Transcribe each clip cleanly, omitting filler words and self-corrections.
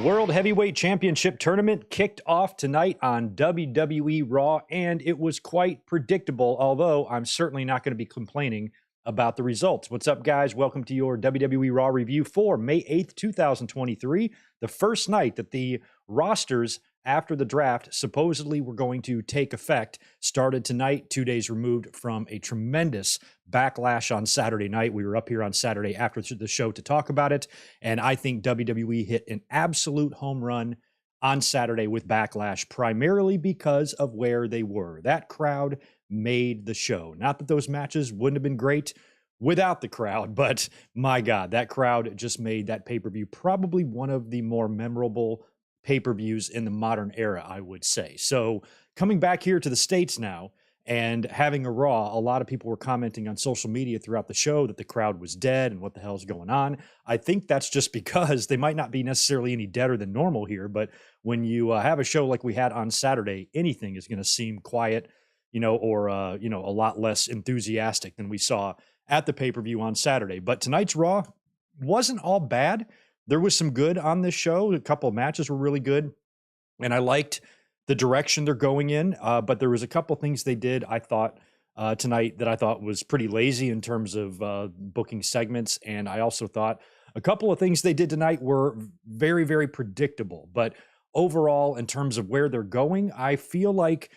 World Heavyweight Championship Tournament kicked off tonight on WWE Raw, and it was quite predictable, although I'm certainly not going to be complaining about the results. What's up, guys? Welcome to your WWE Raw review for May 8th, 2023, the first night that the rosters after the draft supposedly were going to take effect. Started tonight, 2 days removed from a tremendous Backlash on Saturday night. We were up here on Saturday after the show to talk about it, and I think WWE hit an absolute home run on Saturday with Backlash, primarily because of where they were. That crowd made the show. Not that those matches wouldn't have been great without the crowd, but my God, that crowd just made that pay-per-view probably one of the more memorable pay-per-views in the modern era, I would say. So coming back here to the States now and having a Raw, a lot of people were commenting on social media throughout the show that the crowd was dead and what the hell's going on. I think that's just because they might not be necessarily any deader than normal here, but when you have a show like we had on Saturday, anything is going to seem quiet, or a lot less enthusiastic than we saw at the pay-per-view on Saturday. But tonight's Raw wasn't all bad. There was some good on this show. A couple of matches were really good, and I liked the direction they're going in. But there was a couple of things they did, I thought, tonight that I thought was pretty lazy in terms of booking segments. And I also thought a couple of things they did tonight were very, very predictable. But overall, in terms of where they're going, I feel like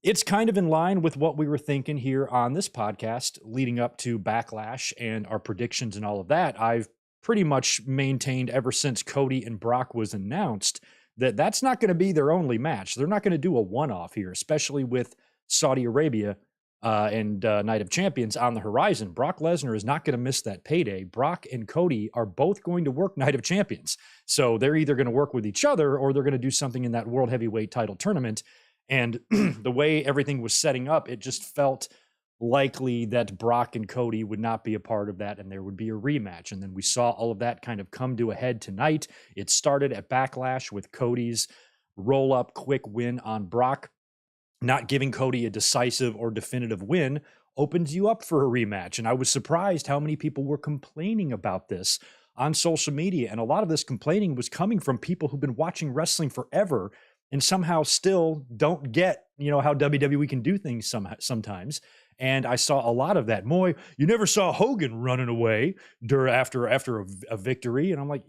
it's kind of in line with what we were thinking here on this podcast leading up to Backlash and our predictions and all of that. I've pretty much maintained ever since Cody and Brock was announced that that's not going to be their only match. They're not going to do a one-off here, especially with Saudi Arabia and Night of Champions on the horizon. Brock Lesnar is not going to miss that payday. Brock and Cody are both going to work Night of Champions. So they're either going to work with each other or they're going to do something in that World Heavyweight title tournament. And the way everything was setting up, it just felt likely that Brock and Cody would not be a part of that and there would be a rematch. And then we saw all of that kind of come to a head tonight. It started at Backlash with Cody's roll-up quick win on Brock. Not giving Cody a decisive or definitive win opens you up for a rematch. And I was surprised how many people were complaining about this on social media. And a lot of this complaining was coming from people who've been watching wrestling forever and somehow still don't get, how WWE can do things sometimes. And I saw a lot of that. Moy, you never saw Hogan running away after a victory. And I'm like,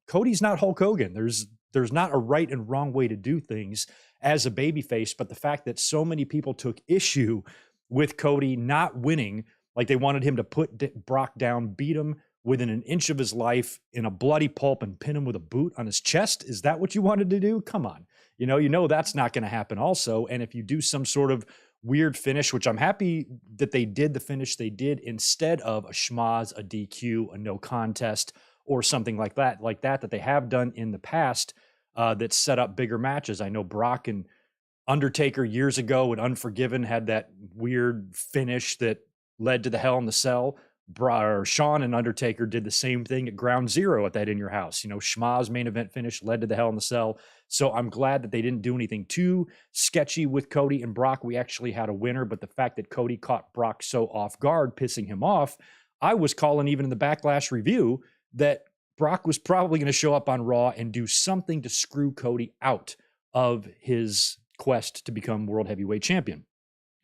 Cody's not Hulk Hogan. There's not a right and wrong way to do things as a babyface. But the fact that so many people took issue with Cody not winning, like they wanted him to put Brock down, beat him within an inch of his life in a bloody pulp and pin him with a boot on his chest. Is that what you wanted to do? Come on. You know that's not going to happen also. And if you do some sort of weird finish, which I'm happy that they did the finish they did instead of a schmaz, a DQ, a no contest, or something like that they have done in the past that set up bigger matches. I know Brock and Undertaker years ago at Unforgiven had that weird finish that led to the Hell in the Cell. Shawn and Undertaker did the same thing at Ground Zero at that In Your House. Schmaz main event finish led to the Hell in the Cell. So I'm glad that they didn't do anything too sketchy with Cody and Brock. We actually had a winner, but the fact that Cody caught Brock so off guard, pissing him off, I was calling even in the Backlash review that Brock was probably going to show up on Raw and do something to screw Cody out of his quest to become World Heavyweight Champion.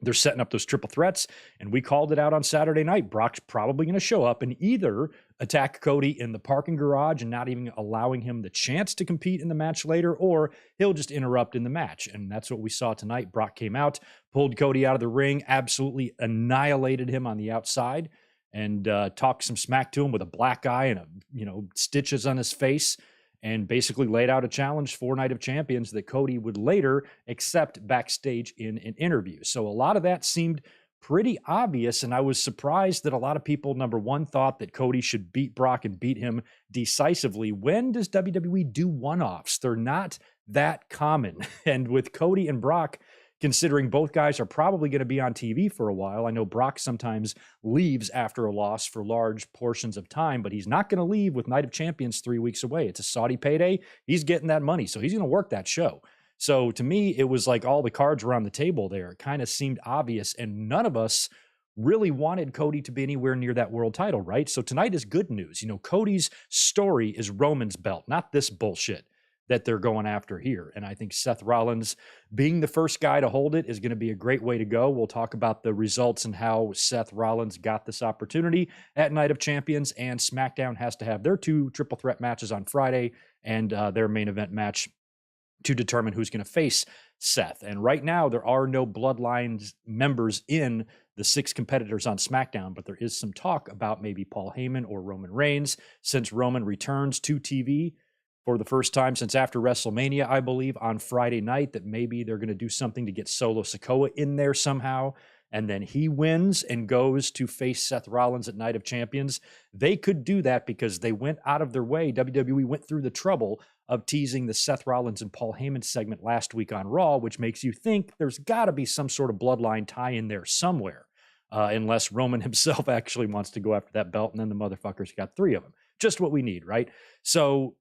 They're setting up those triple threats, and we called it out on Saturday night. Brock's probably going to show up and either attack Cody in the parking garage and not even allowing him the chance to compete in the match later, or he'll just interrupt in the match. And that's what we saw tonight. Brock came out, pulled Cody out of the ring, absolutely annihilated him on the outside, and talked some smack to him with a black eye and stitches on his face, and basically laid out a challenge for Night of Champions that Cody would later accept backstage in an interview. So a lot of that seemed pretty obvious, and I was surprised that a lot of people, number one, thought that Cody should beat Brock and beat him decisively. When does WWE do one-offs? They're not that common. And with Cody and Brock, considering both guys are probably going to be on TV for a while. I know Brock sometimes leaves after a loss for large portions of time, but he's not going to leave with Night of Champions 3 weeks away. It's a Saudi payday. He's getting that money, so he's going to work that show. So to me, it was like all the cards were on the table there. It kind of seemed obvious, and none of us really wanted Cody to be anywhere near that world title, right? So tonight is good news. Cody's story is Roman's belt, not this bullshit. that they're going after here. And I think Seth Rollins being the first guy to hold it is going to be a great way to go. We'll talk about the results and how Seth Rollins got this opportunity at Night of Champions, and SmackDown has to have their 2 triple threat matches on Friday and their main event match to determine who's going to face Seth. And right now, there are no Bloodlines members in the 6 competitors on SmackDown, but there is some talk about maybe Paul Heyman or Roman Reigns, since Roman returns to TV for the first time since after WrestleMania, I believe, on Friday night, that maybe they're going to do something to get Solo Sikoa in there somehow. And then he wins and goes to face Seth Rollins at Night of Champions. They could do that because they went out of their way. WWE went through the trouble of teasing the Seth Rollins and Paul Heyman segment last week on Raw, which makes you think there's got to be some sort of bloodline tie in there somewhere, unless Roman himself actually wants to go after that belt, and then the motherfuckers got 3 of them. Just what we need, right? So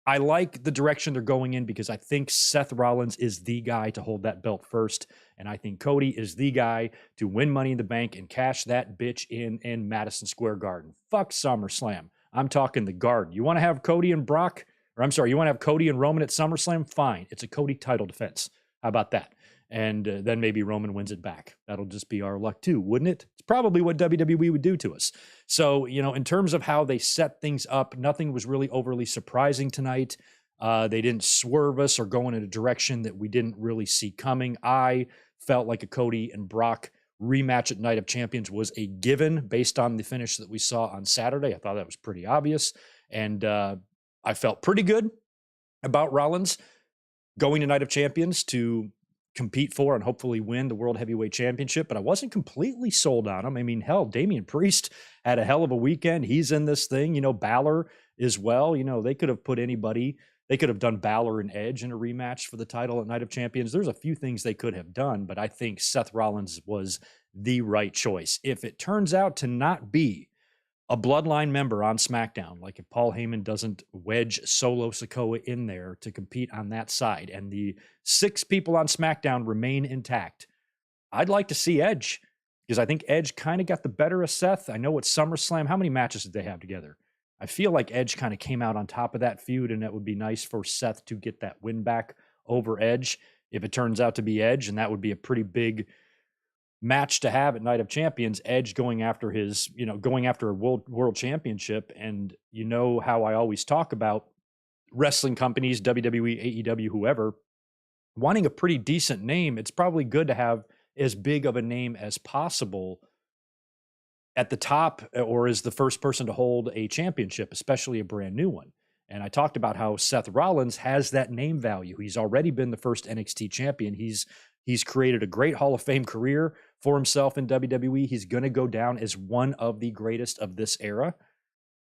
I like the direction they're going in because I think Seth Rollins is the guy to hold that belt first. And I think Cody is the guy to win Money in the Bank and cash that bitch in Madison Square Garden. Fuck SummerSlam. I'm talking the Garden. You want to have Cody and Brock, or I'm sorry, you want to have Cody and Roman at SummerSlam? Fine. It's a Cody title defense. How about that? And then maybe Roman wins it back. That'll just be our luck too, wouldn't it? It's probably what WWE would do to us. So, in terms of how they set things up, nothing was really overly surprising tonight. They didn't swerve us or go in a direction that we didn't really see coming. I felt like a Cody and Brock rematch at Night of Champions was a given based on the finish that we saw on Saturday. I thought that was pretty obvious. And I felt pretty good about Rollins going to Night of Champions to compete for and hopefully win the World Heavyweight Championship, but I wasn't completely sold on him. I mean, hell, Damian Priest had a hell of a weekend. He's in this thing, Balor as well. They could have put anybody. They could have done Balor and Edge in a rematch for the title at Night of Champions. There's a few things they could have done, but I think Seth Rollins was the right choice. If it turns out to not be a Bloodline member on SmackDown, like if Paul Heyman doesn't wedge Solo Sikoa in there to compete on that side, and the 6 people on SmackDown remain intact, I'd like to see Edge, because I think Edge kind of got the better of Seth. I know at SummerSlam, how many matches did they have together? I feel like Edge kind of came out on top of that feud, and it would be nice for Seth to get that win back over Edge if it turns out to be Edge, and that would be a pretty big match to have at Night of Champions. Edge going after a world championship. And how I always talk about wrestling companies, WWE, AEW, whoever, wanting a pretty decent name. It's probably good to have as big of a name as possible at the top, or as the first person to hold a championship, especially a brand new one. And I talked about how Seth Rollins has that name value. He's already been the first NXT champion. He's created a great Hall of Fame career for himself in WWE. He's going to go down as one of the greatest of this era.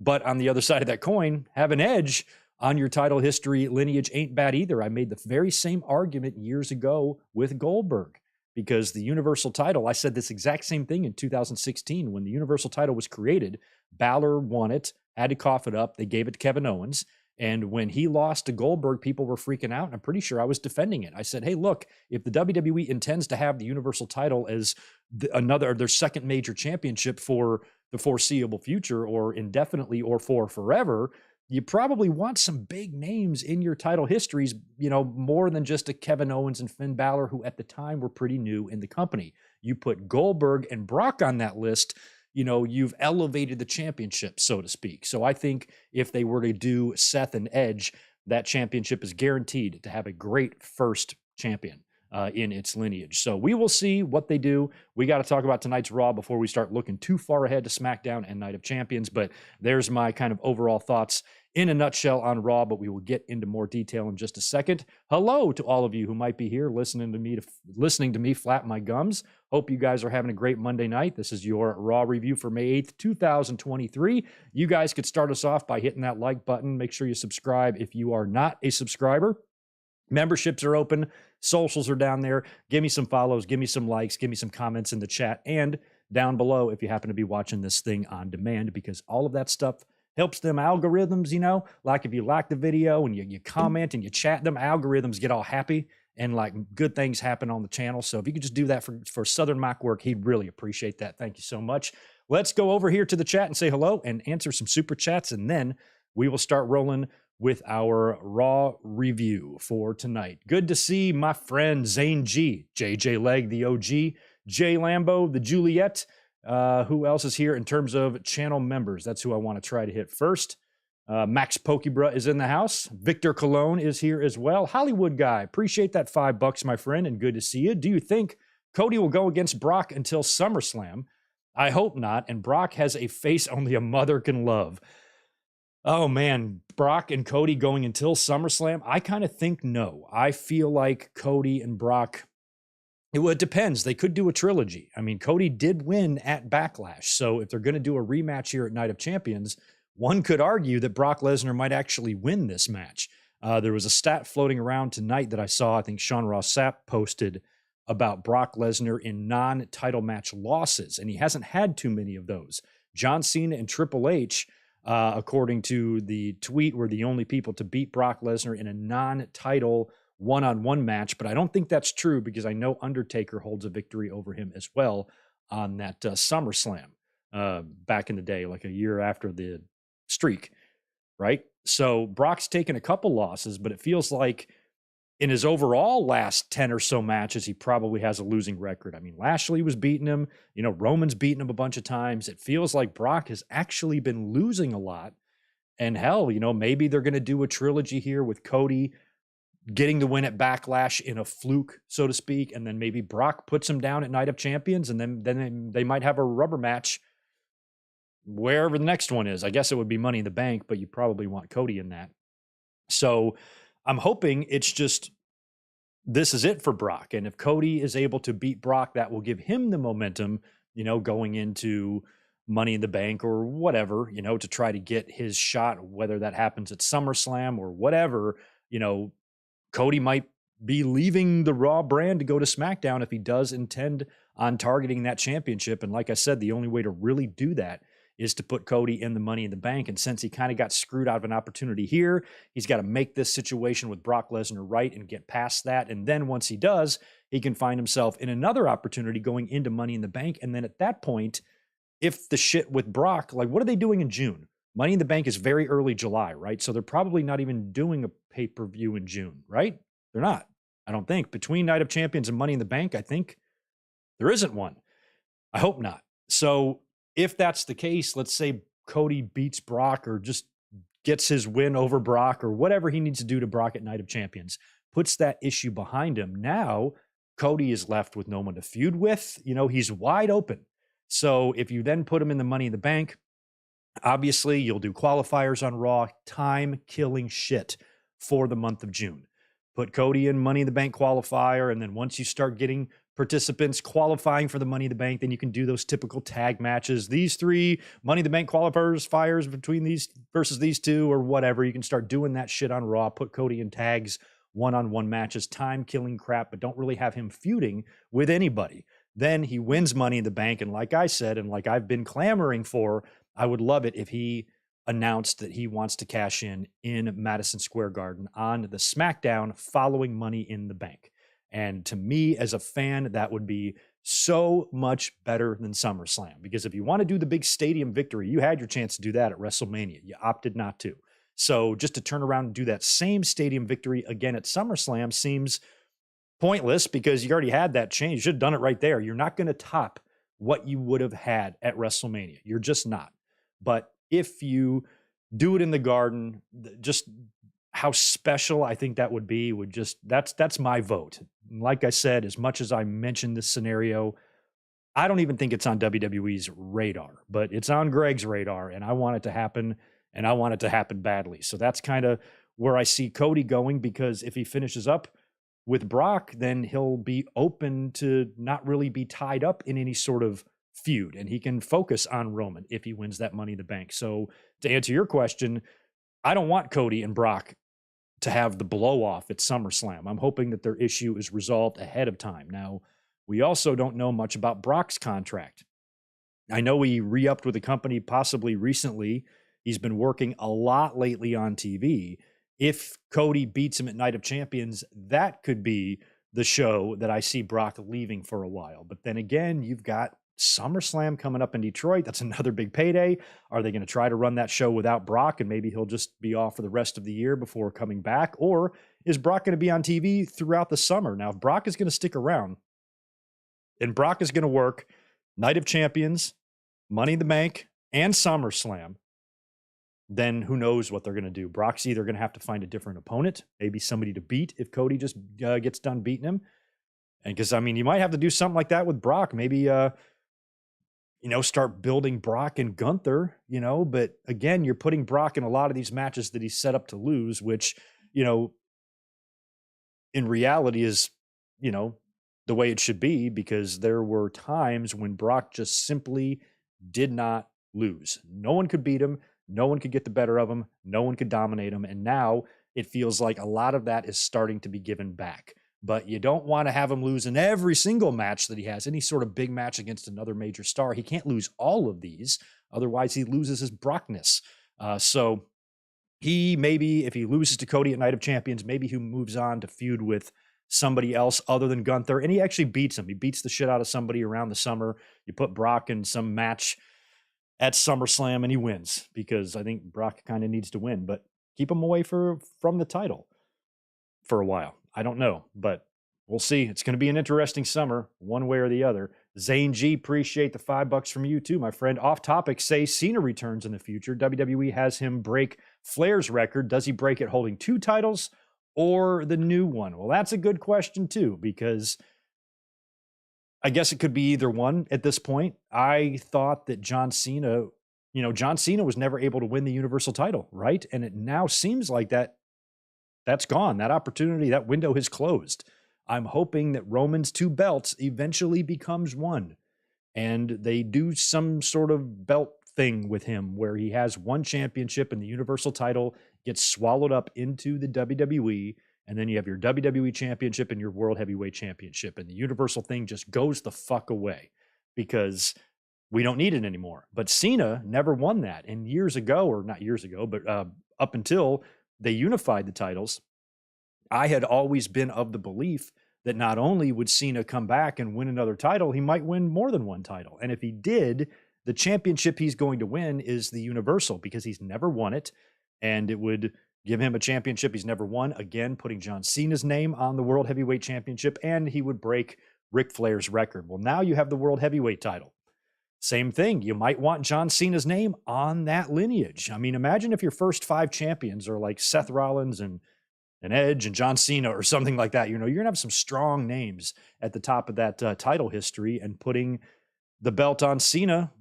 But on the other side of that coin, have an Edge on your title history lineage ain't bad either. I made the very same argument years ago with Goldberg, because the Universal title, I said this exact same thing in 2016 when the Universal title was created. Balor won it, had to cough it up. They gave it to Kevin Owens. And when he lost to Goldberg, people were freaking out. And I'm pretty sure I was defending it. I said, hey, look, if the WWE intends to have the Universal title as their second major championship for the foreseeable future, or indefinitely, or for forever, you probably want some big names in your title histories, more than just a Kevin Owens and Finn Balor, who at the time were pretty new in the company. You put Goldberg and Brock on that list, you've elevated the championship, so to speak. So I think if they were to do Seth and Edge, that championship is guaranteed to have a great first champion in its lineage. So we will see what they do. We got to talk about tonight's Raw before we start looking too far ahead to SmackDown and Night of Champions. But there's my kind of overall thoughts in a nutshell on Raw, but we will get into more detail in just a second. Hello to all of you who might be here listening to me flap my gums. Hope you guys are having a great Monday night. This is your Raw review for May 8th, 2023. You guys could start us off by hitting that like button. Make sure you subscribe if you are not a subscriber. Memberships are open. Socials are down there. Give me some follows. Give me some likes. Give me some comments in the chat and down below if you happen to be watching this thing on demand, because all of that stuff helps them algorithms, like if you like the video and you comment and you chat, them algorithms get all happy and like good things happen on the channel. So if you could just do that for Southern Mike Work, he'd really appreciate that. Thank you so much. Let's go over here to the chat and say hello and answer some super chats, and then we will start rolling with our Raw review for tonight. Good to see my friend Zane G, JJ Leg, the OG, Jay Lambo, the Juliet. Who else is here in terms of channel members? That's who I want to try to hit first. Max Pokebra is in the house. Victor Cologne is here as well. Hollywood Guy, appreciate that $5, my friend, and good to see you. Do you think Cody will go against Brock until SummerSlam? I hope not. And Brock has a face only a mother can love. Oh, man, Brock and Cody going until SummerSlam? I kind of think no. I feel like Cody and Brock, it depends. They could do a trilogy. I mean, Cody did win at Backlash. So if they're going to do a rematch here at Night of Champions, one could argue that Brock Lesnar might actually win this match. There was a stat floating around tonight that I saw. I think Sean Ross Sapp posted about Brock Lesnar in non-title match losses, and he hasn't had too many of those. John Cena and Triple H, according to the tweet, were the only people to beat Brock Lesnar in a non-title one-on-one match, but I don't think that's true because I know Undertaker holds a victory over him as well on that SummerSlam back in the day, like a year after the streak, right? So Brock's taken a couple losses, but it feels like in his overall last 10 or so matches, he probably has a losing record. I mean, Lashley was beating him, Roman's beaten him a bunch of times. It feels like Brock has actually been losing a lot. And hell, maybe they're going to do a trilogy here with Cody getting the win at Backlash in a fluke, so to speak, and then maybe Brock puts him down at Night of Champions, and then they might have a rubber match wherever the next one is. I guess it would be Money in the Bank, but you probably want Cody in that. So I'm hoping it's just this is it for Brock. And if Cody is able to beat Brock, that will give him the momentum, going into Money in the Bank or whatever, to try to get his shot, whether that happens at SummerSlam or whatever. Cody might be leaving the Raw brand to go to SmackDown if he does intend on targeting that championship. And like I said, the only way to really do that is to put Cody in the Money in the Bank. And since he kind of got screwed out of an opportunity here, he's got to make this situation with Brock Lesnar right and get past that. And then once he does, he can find himself in another opportunity going into Money in the Bank. And then at that point, if the shit with Brock, like what are they doing in June? Money in the Bank is very early July, right? So they're probably not even doing a pay-per-view in June, right? They're not. I don't think. Between Night of Champions and Money in the Bank, I think there isn't one. I hope not. So if that's the case, let's say Cody beats Brock or just gets his win over Brock or whatever he needs to do to Brock at Night of Champions, puts that issue behind him. Now, Cody is left with no one to feud with. He's wide open. So if you then put him in the Money in the Bank, obviously you'll do qualifiers on Raw, time-killing shit for the month of June. Put Cody in Money in the Bank qualifier, and then once you start getting participants qualifying for the Money in the Bank, then you can do those typical tag matches. These three Money in the Bank qualifiers, fires between these versus these two or whatever. You can start doing that shit on Raw. Put Cody in tags, one-on-one matches, time-killing crap, but don't really have him feuding with anybody. Then he wins Money in the Bank, and like I said, and like I've been clamoring for, I would love it if he announced that he wants to cash in Madison Square Garden on the SmackDown following Money in the Bank. And to me, as a fan, that would be so much better than SummerSlam. Because if you want to do the big stadium victory, you had your chance to do that at WrestleMania. You opted not to. So just to turn around and do that same stadium victory again at SummerSlam seems pointless because you already had that change. You should have done it right there. You're not going to top what you would have had at WrestleMania. You're just not. But if you do it in the Garden, just how special I think that would be that's my vote. Like I said, as much as I mentioned this scenario, I don't even think it's on WWE's radar, but it's on Greg's radar, and I want it to happen, and I want it to happen badly. So that's kind of where I see Cody going, because if he finishes up with Brock, then he'll be open to not really be tied up in any sort of feud, and he can focus on Roman if he wins that Money in the Bank. So to answer your question, I don't want Cody and Brock to have the blow off at SummerSlam. I'm hoping that their issue is resolved ahead of time. Now, we also don't know much about Brock's contract. I know he re-upped with the company possibly recently. He's been working a lot lately on TV. If Cody beats him at Night of Champions, that could be the show that I see Brock leaving for a while. But then again, you've got SummerSlam coming up in Detroit. That's another big payday. Are they going to try to run that show without Brock and maybe he'll just be off for the rest of the year before coming back? Or is Brock going to be on TV throughout the summer? Now, if Brock is going to stick around and Brock is going to work Night of Champions, Money in the Bank, and SummerSlam, then who knows what they're going to do. Brock's either going to have to find a different opponent, maybe somebody to beat if Cody just gets done beating him. And because, I mean, you might have to do something like that with Brock. Maybe, start building Brock and Gunther, but again, you're putting Brock in a lot of these matches that he's set up to lose, which, in reality is, the way it should be, because there were times when Brock just simply did not lose. No one could beat him. No one could get the better of him. No one could dominate him. And now it feels like a lot of that is starting to be given back. But you don't want to have him lose in every single match that he has, any sort of big match against another major star. He can't lose all of these. Otherwise, he loses his Brockness. So he maybe, if he loses to Cody at Night of Champions, maybe he moves on to feud with somebody else other than Gunther. And he actually beats him. He beats the shit out of somebody around the summer. You put Brock in some match at SummerSlam and he wins, because I think Brock kind of needs to win. But keep him away from the title for a while. I don't know, but we'll see. It's going to be an interesting summer, one way or the other. Zane G, appreciate the $5 from you too, my friend. Off topic, say Cena returns in the future. WWE has him break Flair's record. Does he break it holding 2 titles or the new one? Well, that's a good question too, because I guess it could be either one at this point. I thought that John Cena was never able to win the Universal title, right? And it now seems like that's gone. That opportunity, that window has closed. I'm hoping that Roman's 2 belts eventually becomes 1, and they do some sort of belt thing with him where he has 1 championship and the Universal title gets swallowed up into the WWE, and then you have your WWE championship and your World Heavyweight Championship, and the Universal thing just goes the fuck away because we don't need it anymore. But Cena never won that. And years ago, or not years ago, but up until they unified the titles, I had always been of the belief that not only would Cena come back and win another title, he might win more than 1 title. And if he did, the championship he's going to win is the Universal, because he's never won it. And it would give him a championship he's never won, again, putting John Cena's name on the World Heavyweight Championship, and he would break Ric Flair's record. Well, now you have the World Heavyweight title. Same thing. You might want John Cena's name on that lineage. I mean, imagine if your first 5 champions are like Seth Rollins and Edge and John Cena or something like that. You're going to have some strong names at the top of that title history, and putting the belt on Cena,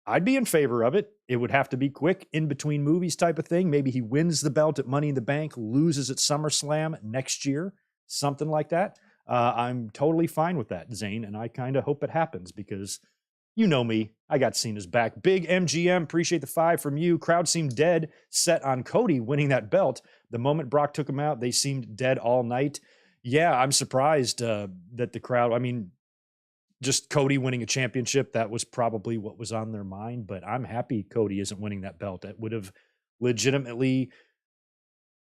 I'd be in favor of it. It would have to be quick, in between movies type of thing. Maybe he wins the belt at Money in the Bank, loses at SummerSlam next year, something like that. I'm totally fine with that, Zane, and I kind of hope it happens, because you know me, I got Cena's back. Big MGM, appreciate the 5 from you. Crowd seemed dead set on Cody winning that belt. The moment Brock took him out, they seemed dead all night. Yeah, I'm surprised that the crowd, I mean, just Cody winning a championship, that was probably what was on their mind, but I'm happy Cody isn't winning that belt. It would have legitimately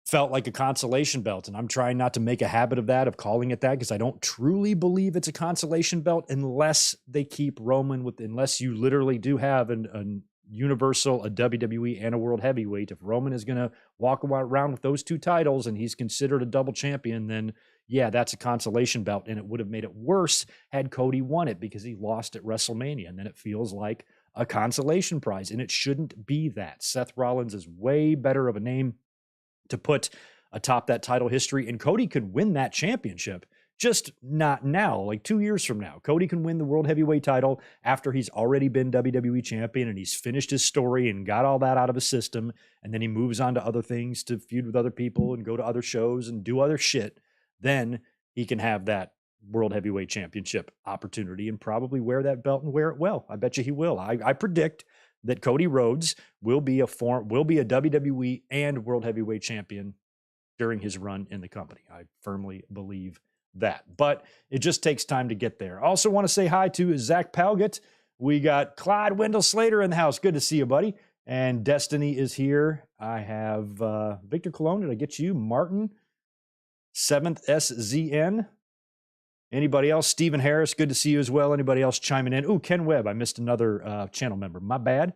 felt like a consolation belt, and I'm trying not to make a habit of that, of calling it that, because I don't truly believe it's a consolation belt unless they keep Roman unless you literally do have a Universal, a WWE, and a World Heavyweight. If Roman is going to walk around with those 2 titles and he's considered a double champion, then yeah, that's a consolation belt, and it would have made it worse had Cody won it, because he lost at WrestleMania, and then it feels like a consolation prize, and it shouldn't be that. Seth Rollins is way better of a name to put atop that title history, and Cody could win that championship, just not now, like 2 years from now. Cody can win the World Heavyweight title after he's already been WWE champion and he's finished his story and got all that out of his system, and then he moves on to other things, to feud with other people and go to other shows and do other shit. Then he can have that World Heavyweight Championship opportunity and probably wear that belt and wear it well. I bet you he will. I predict that Cody Rhodes will be a WWE and World Heavyweight Champion during his run in the company. I firmly believe that, but it just takes time to get there. Also want to say hi to Zach Palgott. We got Clyde Wendell Slater in the house. Good to see you, buddy. And Destiny is here. I have Victor Colon. Did I get you? Martin, 7th SZN. Anybody else? Stephen Harris, good to see you as well. Anybody else chiming in? Ooh, Ken Webb, I missed another channel member. My bad,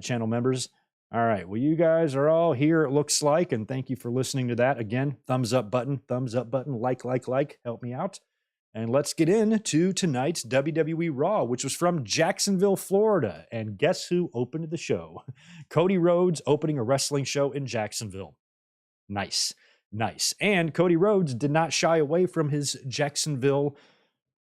channel members. All right, well, you guys are all here, it looks like, and thank you for listening to that. Again, thumbs up button, like, help me out. And let's get into tonight's WWE Raw, which was from Jacksonville, Florida. And guess who opened the show? Cody Rhodes opening a wrestling show in Jacksonville. Nice. And Cody Rhodes did not shy away from his Jacksonville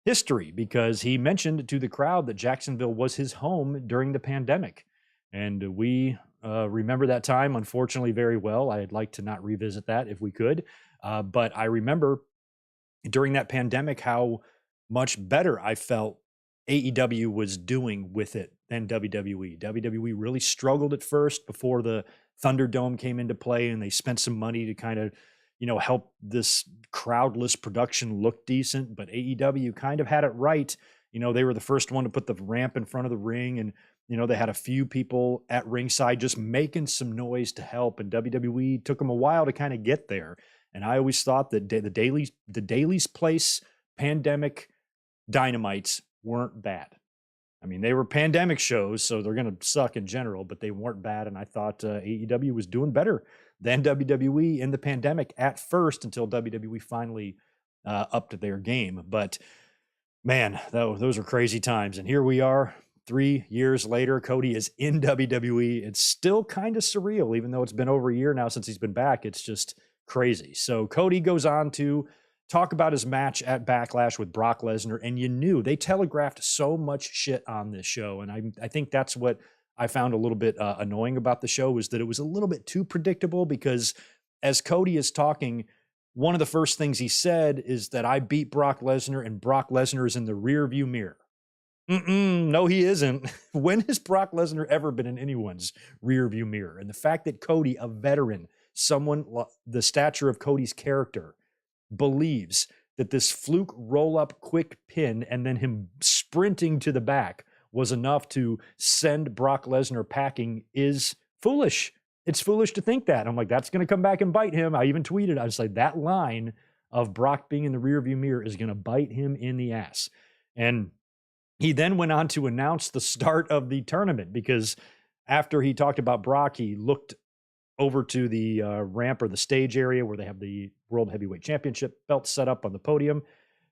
history because he mentioned to the crowd that Jacksonville was his home during the pandemic. And we remember that time, unfortunately, very well. I'd like to not revisit that if we could. But I remember during that pandemic how much better I felt AEW was doing with it than WWE. WWE really struggled at first before the Thunderdome came into play, and they spent some money to kind of, help this crowdless production look decent. But AEW kind of had it right. They were the first one to put the ramp in front of the ring, and they had a few people at ringside just making some noise to help. And WWE took them a while to kind of get there. And I always thought that the Daily's Place pandemic dynamites weren't bad. I mean, they were pandemic shows, so they're going to suck in general, but they weren't bad. And I thought AEW was doing better than WWE in the pandemic at first until WWE finally upped their game. But man, those are crazy times. And here we are 3 years later. Cody is in WWE. It's still kind of surreal, even though it's been over a year now since he's been back. It's just crazy. So Cody goes on to talk about his match at Backlash with Brock Lesnar, and they telegraphed so much shit on this show, and I think that's what I found a little bit annoying about the show, was that it was a little bit too predictable, because as Cody is talking, one of the first things he said is that I beat Brock Lesnar and Brock Lesnar is in the rearview mirror. No, he isn't. When has Brock Lesnar ever been in anyone's rearview mirror? And the fact that Cody, a veteran, someone the stature of Cody's character, believes that this fluke roll-up quick pin and then him sprinting to the back was enough to send Brock Lesnar packing is foolish. It's foolish to think that. I'm like, that's going to come back and bite him. I even tweeted, I was like, that line of Brock being in the rearview mirror is going to bite him in the ass. And he then went on to announce the start of the tournament, because after he talked about Brock, he looked over to the ramp or the stage area where they have the World Heavyweight Championship belt set up on the podium.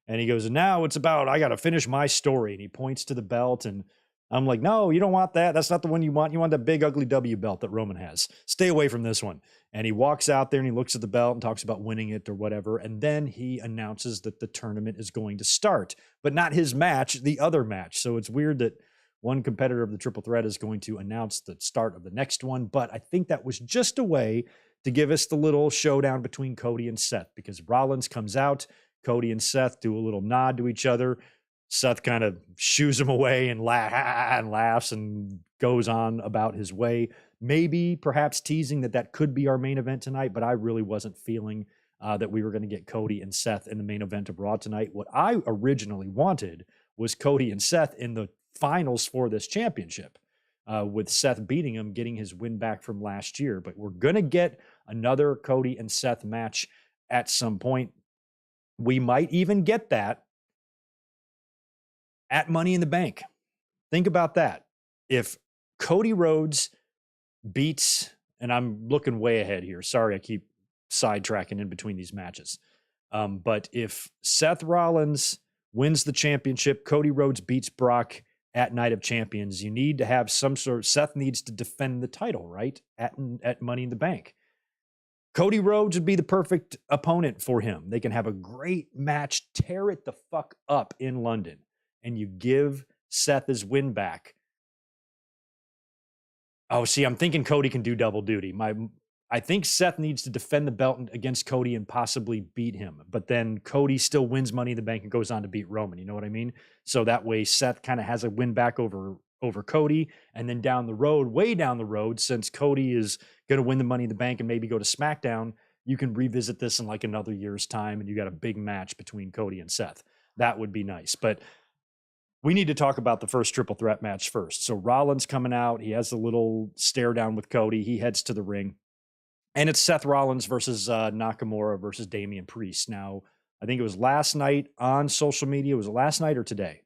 And he goes, now it's about, I got to finish my story. And he points to the belt. And I'm like, no, you don't want that. That's not the one you want. You want that big, ugly W belt that Roman has. Stay away from this one. And he walks out there and he looks at the belt and talks about winning it or whatever. And then he announces that the tournament is going to start, but not his match, the other match. So it's weird that one competitor of the triple threat is going to announce the start of the next one. But I think that was just a way to give us the little showdown between Cody and Seth, because Rollins comes out, Cody and Seth do a little nod to each other. Seth kind of shoos him away and laughs and goes on about his way, maybe perhaps teasing that could be our main event tonight. But I really wasn't feeling that we were going to get Cody and Seth in the main event of Raw tonight. What I originally wanted was Cody and Seth in the finals for this championship, with Seth beating him, getting his win back from last year. But we're going to get another Cody and Seth match at some point. We might even get that at Money in the Bank. Think about that. If Cody Rhodes beats, and I'm looking way ahead here. Sorry, I keep sidetracking in between these matches. But if Seth Rollins wins the championship, Cody Rhodes beats Brock at Night of Champions, you need to have some sort of, Seth needs to defend the title, right? At Money in the Bank. Cody Rhodes would be the perfect opponent for him. They can have a great match, tear it the fuck up in London, and you give Seth his win back. Oh, see, I'm thinking Cody can do double duty. I think Seth needs to defend the belt against Cody and possibly beat him. But then Cody still wins Money in the Bank and goes on to beat Roman. You know what I mean? So that way Seth kind of has a win back over Cody. And then down the road, way down the road, since Cody is going to win the Money in the Bank and maybe go to SmackDown, you can revisit this in like another year's time and you got a big match between Cody and Seth. That would be nice. But we need to talk about the first triple threat match first. So Rollins coming out. He has a little stare down with Cody. He heads to the ring. And it's Seth Rollins versus Nakamura versus Damian Priest. Now, I think it was last night on social media. Was it last night or today?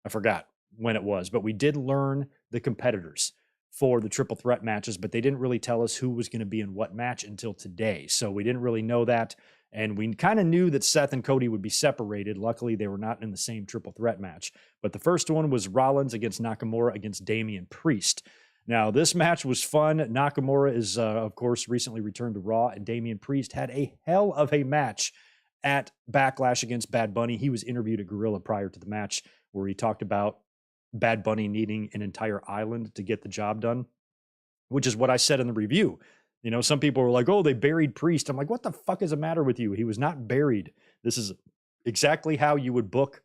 I forgot when it was, but we did learn the competitors for the triple threat matches, but they didn't really tell us who was going to be in what match until today. So we didn't really know that. And we kind of knew that Seth and Cody would be separated. Luckily, they were not in the same triple threat match. But the first one was Rollins against Nakamura against Damian Priest. Now, this match was fun. Nakamura is, of course, recently returned to Raw, and Damian Priest had a hell of a match at Backlash against Bad Bunny. He was interviewed at Gorilla prior to the match, where he talked about Bad Bunny needing an entire island to get the job done, which is what I said in the review. You know, some people were like, oh, they buried Priest. I'm like, what the fuck is the matter with you? He was not buried. This is exactly how you would book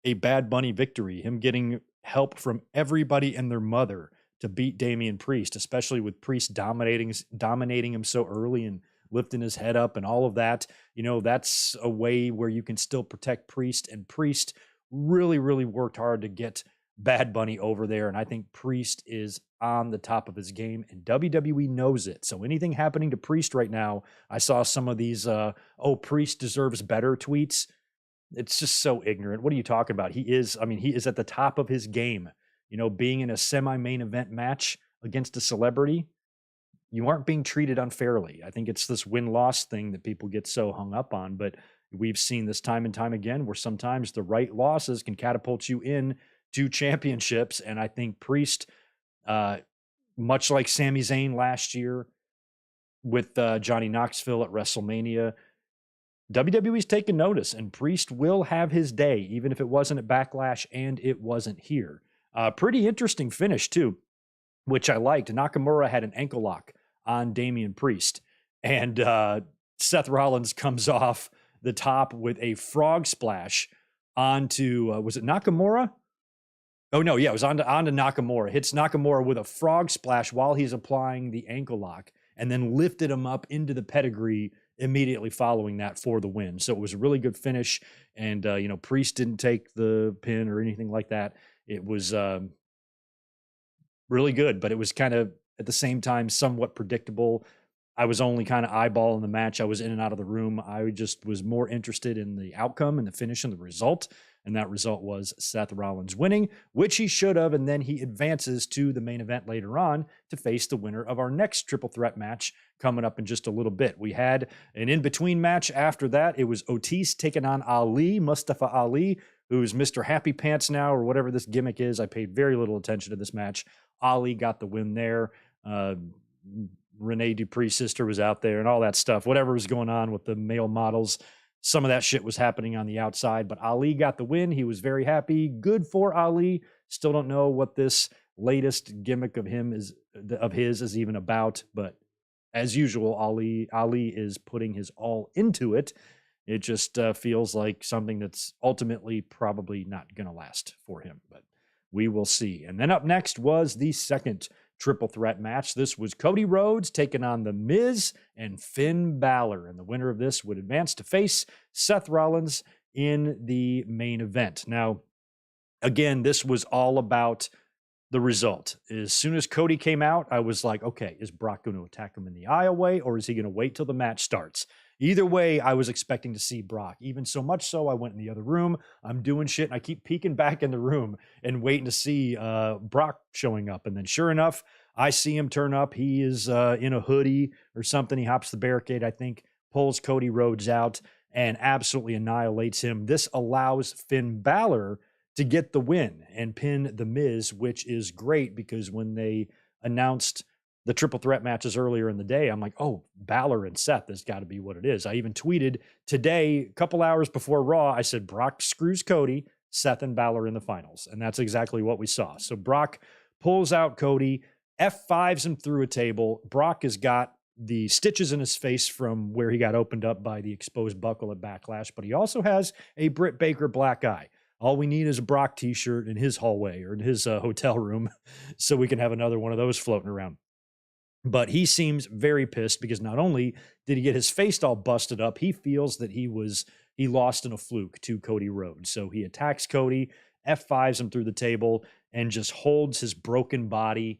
a Bad Bunny victory, him getting help from everybody and their mother to beat Damian Priest, especially with Priest dominating him so early and lifting his head up and all of that. You know, that's a way where you can still protect Priest, and Priest really, really worked hard to get Bad Bunny over there. And I think Priest is on the top of his game, and WWE knows it. So anything happening to Priest right now, I saw some of these, Priest deserves better tweets. It's just so ignorant. What are you talking about? He is at the top of his game. You know, being in a semi-main event match against a celebrity, you aren't being treated unfairly. I think it's this win-loss thing that people get so hung up on, but we've seen this time and time again where sometimes the right losses can catapult you in to championships. And I think Priest, much like Sami Zayn last year with Johnny Knoxville at WrestleMania, WWE's taken notice, and Priest will have his day, even if it wasn't at Backlash and it wasn't here. Pretty interesting finish, too, which I liked. Nakamura had an ankle lock on Damian Priest, and Seth Rollins comes off the top with a frog splash onto, was it Nakamura? Oh, no, yeah, it was onto Nakamura. Hits Nakamura with a frog splash while he's applying the ankle lock, and then lifted him up into the pedigree immediately following that for the win. So it was a really good finish, and, Priest didn't take the pin or anything like that. It was really good, but it was kind of, at the same time, somewhat predictable. I was only kind of eyeballing the match. I was in and out of the room. I just was more interested in the outcome and the finish and the result. And that result was Seth Rollins winning, which he should have. And then he advances to the main event later on to face the winner of our next triple threat match coming up in just a little bit. We had an in-between match after that. It was Otis taking on Mustafa Ali, who's Mr. Happy Pants now, or whatever this gimmick is. I paid very little attention to this match. Ali got the win there. Renee Dupree's sister was out there and all that stuff. Whatever was going on with the male models, some of that shit was happening on the outside, but Ali got the win. He was very happy. Good for Ali. Still don't know what this latest gimmick of his is even about, but as usual, Ali is putting his all into it. It just feels like something that's ultimately probably not going to last for him, but we will see. And then up next was the second triple threat match. This was Cody Rhodes taking on The Miz and Finn Balor, and the winner of this would advance to face Seth Rollins in the main event. Now, again, this was all about the result. As soon as Cody came out, I was like, okay, is Brock going to attack him in the aisleway, or is he going to wait till the match starts? Either way, I was expecting to see Brock. Even so much so, I went in the other room. I'm doing shit, and I keep peeking back in the room and waiting to see Brock showing up. And then sure enough, I see him turn up. He is in a hoodie or something. He hops the barricade, I think, pulls Cody Rhodes out, and absolutely annihilates him. This allows Finn Balor to get the win and pin The Miz, which is great because when they announced the triple threat matches earlier in the day, I'm like, oh, Balor and Seth has got to be what it is. I even tweeted today, a couple hours before Raw, I said, Brock screws Cody, Seth and Balor in the finals. And that's exactly what we saw. So Brock pulls out Cody, F5s him through a table. Brock has got the stitches in his face from where he got opened up by the exposed buckle at Backlash, but he also has a Britt Baker black eye. All we need is a Brock t-shirt in his hallway or in his hotel room so we can have another one of those floating around. But he seems very pissed because not only did he get his face all busted up, he feels that he lost in a fluke to Cody Rhodes. So he attacks Cody, F5s him through the table, and just holds his broken body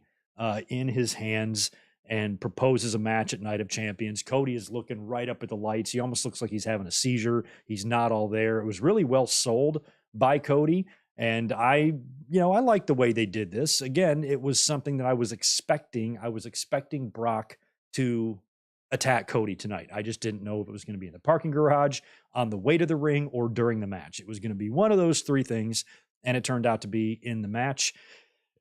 in his hands and proposes a match at Night of Champions. Cody is looking right up at the lights. He almost looks like he's having a seizure. He's not all there. It was really well sold by Cody. And I like the way they did this. Again, it was something that I was expecting. I was expecting Brock to attack Cody tonight. I just didn't know if it was going to be in the parking garage, on the way to the ring, or during the match. It was going to be one of those three things, and it turned out to be in the match.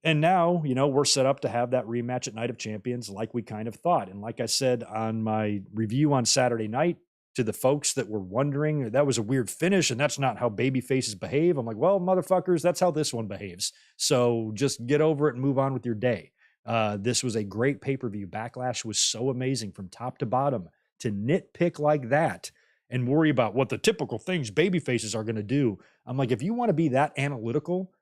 And now, we're set up to have that rematch at Night of Champions like we kind of thought. And like I said on my review on Saturday night, to the folks that were wondering, that was a weird finish and that's not how baby faces behave. I'm like, well, motherfuckers, that's how this one behaves. So just get over it and move on with your day. This was a great pay-per-view. Backlash was so amazing from top to bottom. To nitpick like that and worry about what the typical things baby faces are going to do. I'm like, if you want to be that analytical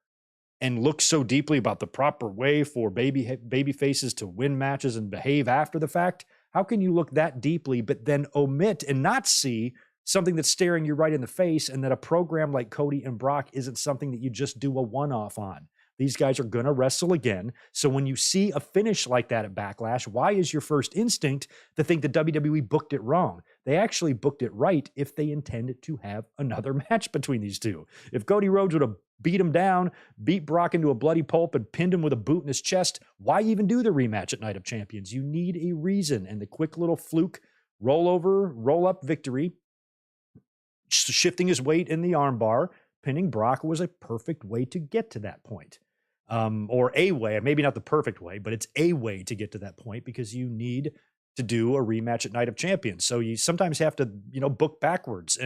and look so deeply about the proper way for baby faces to win matches and behave after the fact, how can you look that deeply but then omit and not see something that's staring you right in the face, and that a program like Cody and Brock isn't something that you just do a one-off on? These guys are going to wrestle again. So when you see a finish like that at Backlash, why is your first instinct to think that WWE booked it wrong? They actually booked it right if they intended to have another match between these two. If Cody Rhodes would have beat him down, beat Brock into a bloody pulp, and pinned him with a boot in his chest, why even do the rematch at Night of Champions? You need a reason. And the quick little fluke roll-up victory, shifting his weight in the armbar, pinning Brock, was a perfect way to get to that point. Or a way, maybe not the perfect way, but it's a way to get to that point, because you need to do a rematch at Night of Champions. So you sometimes have to, book backwards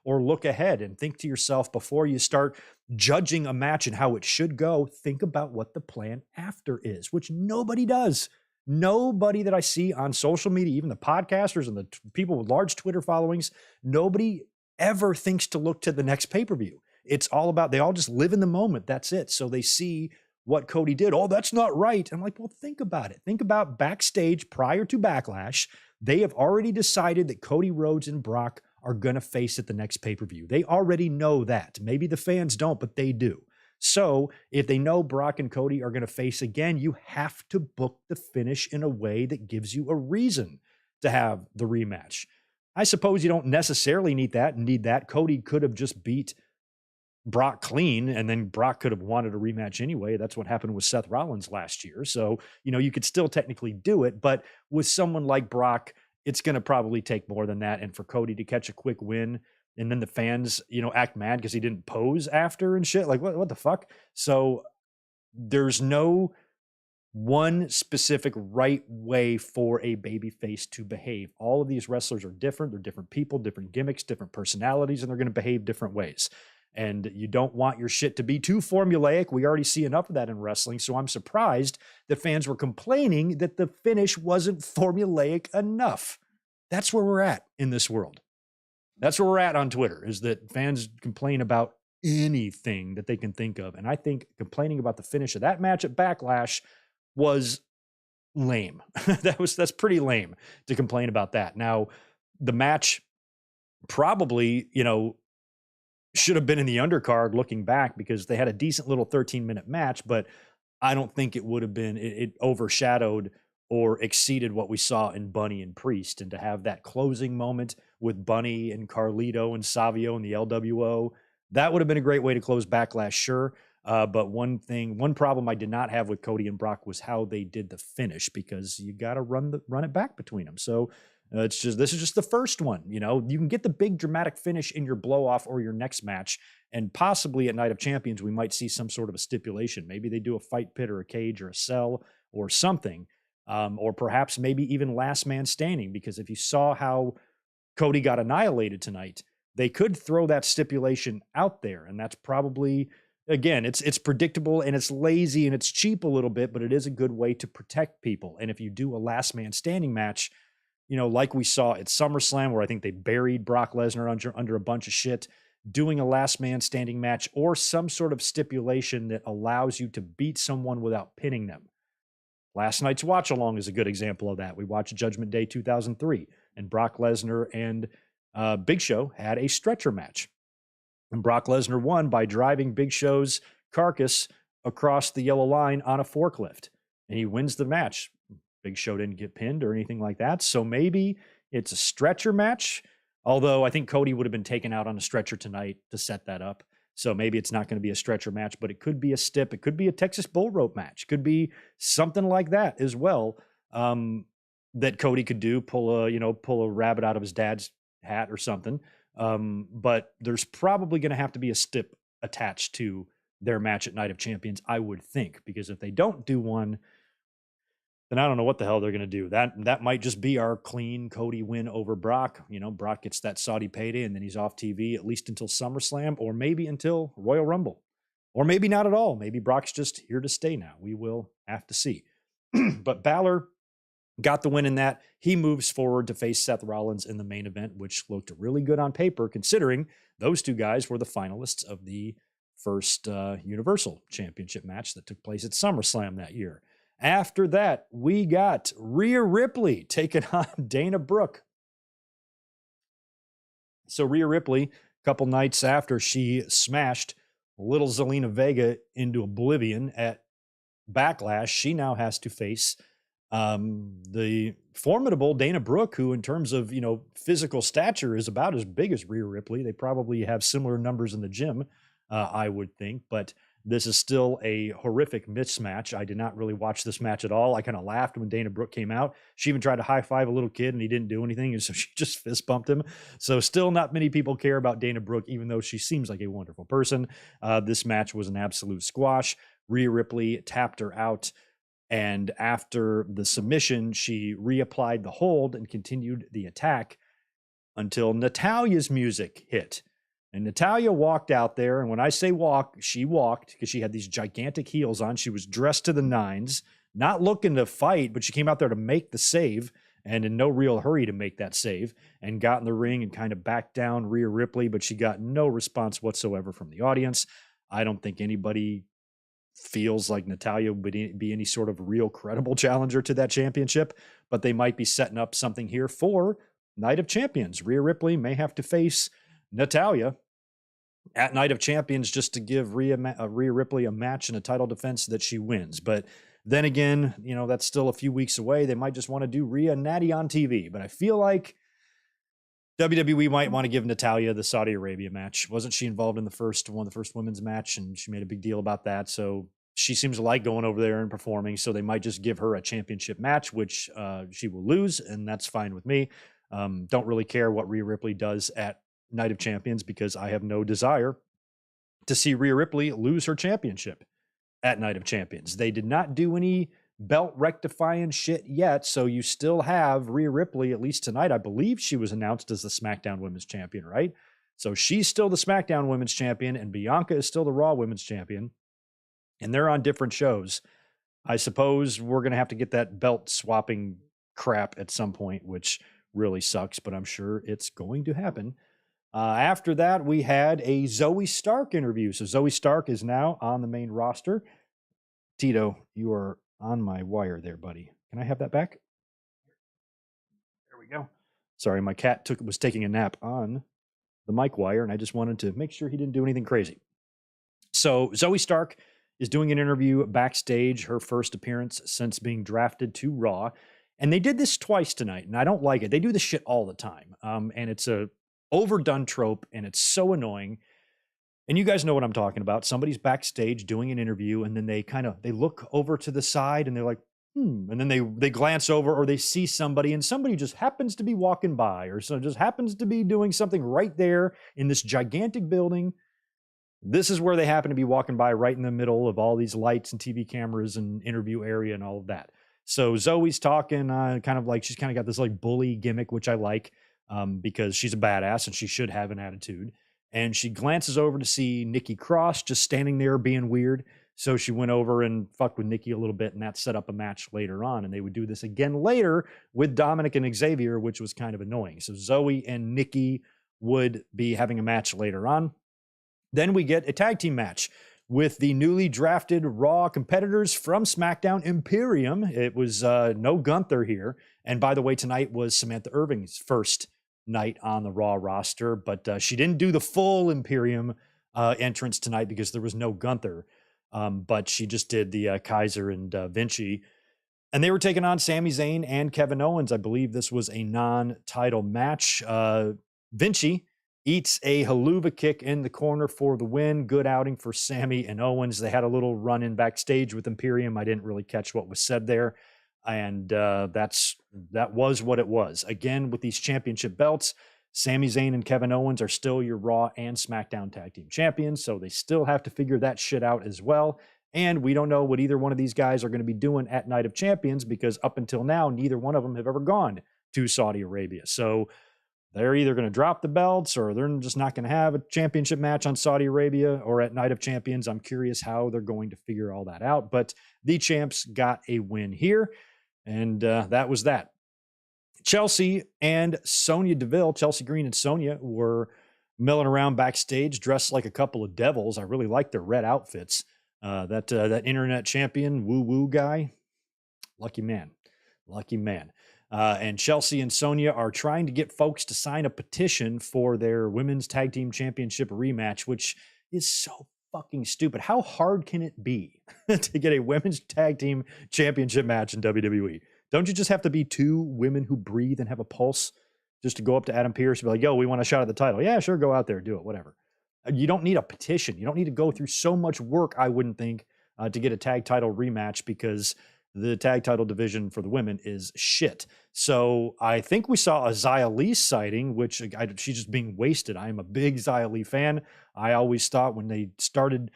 or look ahead and think to yourself before you start judging a match and how it should go. Think about what the plan after is, which nobody does. Nobody that I see on social media, even the podcasters and the people with large Twitter followings, nobody ever thinks to look to the next pay-per-view. It's all about, they all just live in the moment. That's it. So they see what Cody did. Oh, that's not right. I'm like, well, think about it. Think about backstage prior to Backlash. They have already decided that Cody Rhodes and Brock are going to face at the next pay-per-view. They already know that. Maybe the fans don't, but they do. So if they know Brock and Cody are going to face again, you have to book the finish in a way that gives you a reason to have the rematch. I suppose you don't necessarily need that. Cody could have just beat Brock clean, and then Brock could have wanted a rematch anyway. That's what happened with Seth Rollins last year. So, you could still technically do it, but with someone like Brock, it's going to probably take more than that. And for Cody to catch a quick win, and then the fans, act mad because he didn't pose after and shit. Like, what the fuck? So there's no one specific right way for a babyface to behave. All of these wrestlers are different. They're different people, different gimmicks, different personalities, and they're going to behave different ways. And you don't want your shit to be too formulaic. We already see enough of that in wrestling. So I'm surprised that fans were complaining that the finish wasn't formulaic enough. That's where we're at in this world. That's where we're at on Twitter, is that fans complain about anything that they can think of. And I think complaining about the finish of that match at Backlash was lame. That's pretty lame to complain about that. Now, the match probably, should have been in the undercard looking back, because they had a decent little 13-minute match, but I don't think it would have been, it overshadowed or exceeded what we saw in Bunny and Priest. And to have that closing moment with Bunny and Carlito and Savio and the LWO, that would have been a great way to close Backlash, sure. But one problem I did not have with Cody and Brock was how they did the finish, because you got to run it back between them. So this is just the first one. You can get the big dramatic finish in your blow off or your next match, and possibly at Night of Champions we might see some sort of a stipulation. Maybe they do a fight pit or a cage or a cell or something, or perhaps maybe even last man standing. Because if you saw how Cody got annihilated tonight, they could throw that stipulation out there, and that's probably, again, it's predictable and it's lazy and it's cheap a little bit, but it is a good way to protect people. And if you do a last man standing match, like we saw at SummerSlam, where I think they buried Brock Lesnar under a bunch of shit, doing a last man standing match or some sort of stipulation that allows you to beat someone without pinning them. Last night's watch along is a good example of that. We watched Judgment Day 2003, and Brock Lesnar and Big Show had a stretcher match. And Brock Lesnar won by driving Big Show's carcass across the yellow line on a forklift. And he wins the match. Big Show didn't get pinned or anything like that. So maybe it's a stretcher match, although I think Cody would have been taken out on a stretcher tonight to set that up. So maybe it's not going to be a stretcher match, but it could be a stip. It could be a Texas bull rope match. Could be something like that as well. That Cody could do, pull a rabbit out of his dad's hat or something. But there's probably going to have to be a stip attached to their match at Night of Champions, I would think, because if they don't do one, then I don't know what the hell they're going to do. That might just be our clean Cody win over Brock. Brock gets that Saudi payday and then he's off TV at least until SummerSlam, or maybe until Royal Rumble, or maybe not at all. Maybe Brock's just here to stay now. We will have to see. But Balor got the win in that. He moves forward to face Seth Rollins in the main event, which looked really good on paper, considering those two guys were the finalists of the first Universal Championship match that took place at SummerSlam that year. After that, we got Rhea Ripley taking on Dana Brooke. So Rhea Ripley, a couple nights after she smashed little Zelina Vega into oblivion at Backlash, she now has to face the formidable Dana Brooke, who in terms of, physical stature is about as big as Rhea Ripley. They probably have similar numbers in the gym, I would think, but this is still a horrific mismatch. I did not really watch this match at all. I kind of laughed when Dana Brooke came out. She even tried to high five a little kid and he didn't do anything. And so she just fist bumped him. So still not many people care about Dana Brooke, even though she seems like a wonderful person. This match was an absolute squash. Rhea Ripley tapped her out. And after the submission, she reapplied the hold and continued the attack until Natalya's music hit. And Natalya walked out there. And when I say walk, she walked because she had these gigantic heels on. She was dressed to the nines, not looking to fight, but she came out there to make the save and in no real hurry to make that save, and got in the ring and kind of backed down Rhea Ripley, but she got no response whatsoever from the audience. I don't think anybody feels like Natalya would be any sort of real credible challenger to that championship, but they might be setting up something here for Night of Champions. Rhea Ripley may have to face Natalya at Night of Champions just to give Rhea Ripley a match and a title defense that she wins. But then again, that's still a few weeks away. They might just want to do Rhea Natty on TV, but I feel like WWE might want to give Natalya the Saudi Arabia match. Wasn't she involved in one of the first women's match, and she made a big deal about that. So she seems to like going over there and performing. So they might just give her a championship match, which she will lose, and that's fine with me. Don't really care what Rhea Ripley does at Night of Champions because I have no desire to see Rhea Ripley lose her championship at Night of Champions. They did not do any belt rectifying shit yet, so you still have Rhea Ripley, at least tonight. I believe she was announced as the SmackDown Women's Champion, right? So she's still the SmackDown Women's Champion, and Bianca is still the Raw Women's Champion, and they're on different shows. I suppose we're going to have to get that belt swapping crap at some point, which really sucks, but I'm sure it's going to happen. After that, we had a Zoe Stark interview. So Zoe Stark is now on the main roster. Tito, you are on my wire there, buddy. Can I have that back? There we go. Sorry, my cat was taking a nap on the mic wire, and I just wanted to make sure he didn't do anything crazy. So Zoe Stark is doing an interview backstage, her first appearance since being drafted to Raw. And they did this twice tonight, and I don't like it. They do this shit all the time. And it's a overdone trope, and it's so annoying. And you guys know what I'm talking about. Somebody's backstage doing an interview, and then they look over to the side, and they're like, and then they glance over, or they see somebody, and somebody just happens to be walking by, or so just happens to be doing something right there in this gigantic building. This is where they happen to be walking by, right in the middle of all these lights and TV cameras and interview area and all of that. So Zoe's talking, she's kind of got this like bully gimmick, which I like. Because she's a badass and she should have an attitude. And she glances over to see Nikki Cross just standing there being weird. So she went over and fucked with Nikki a little bit, and that set up a match later on. And they would do this again later with Dominic and Xavier, which was kind of annoying. So Zoe and Nikki would be having a match later on. Then we get a tag team match with the newly drafted Raw competitors from SmackDown, Imperium. It was no Gunther here. And by the way, tonight was Samantha Irving's first night on the Raw roster, but she didn't do the full Imperium entrance tonight because there was no Gunther, but she just did the Kaiser and Vinci And they were taking on Sami Zayn and Kevin Owens. I believe this was a non-title match. Vinci eats a haluva kick in the corner for the win. Good outing for Sami and Owens. They had a little run in backstage with Imperium. I didn't really catch what was said there. And that was what it was. Again, with these championship belts, Sami Zayn and Kevin Owens are still your Raw and SmackDown Tag Team Champions, so they still have to figure that shit out as well. And we don't know what either one of these guys are going to be doing at Night of Champions, because up until now, neither one of them have ever gone to Saudi Arabia. So they're either going to drop the belts, or they're just not going to have a championship match on Saudi Arabia or at Night of Champions. I'm curious how they're going to figure all that out. But the champs got a win here, and that was that. Chelsea and Sonya Deville, Chelsea Green and Sonya, were milling around backstage dressed like a couple of devils. I really like their red outfits. That internet champion woo-woo guy, lucky man. And Chelsea and Sonya are trying to get folks to sign a petition for their Women's Tag Team Championship rematch, which is so fucking stupid. How hard can it be to get a Women's Tag Team Championship match in WWE? Don't you just have to be two women who breathe and have a pulse just to go up to Adam Pearce and be like, yo, we want a shot at the title? Yeah, sure, go out there, do it, whatever. You don't need a petition. You don't need to go through so much work, I wouldn't think, to get a tag title rematch, because the tag title division for the women is shit. So I think we saw a Xia Li sighting, which she's just being wasted. I am a big Xia Li fan. I always thought when they started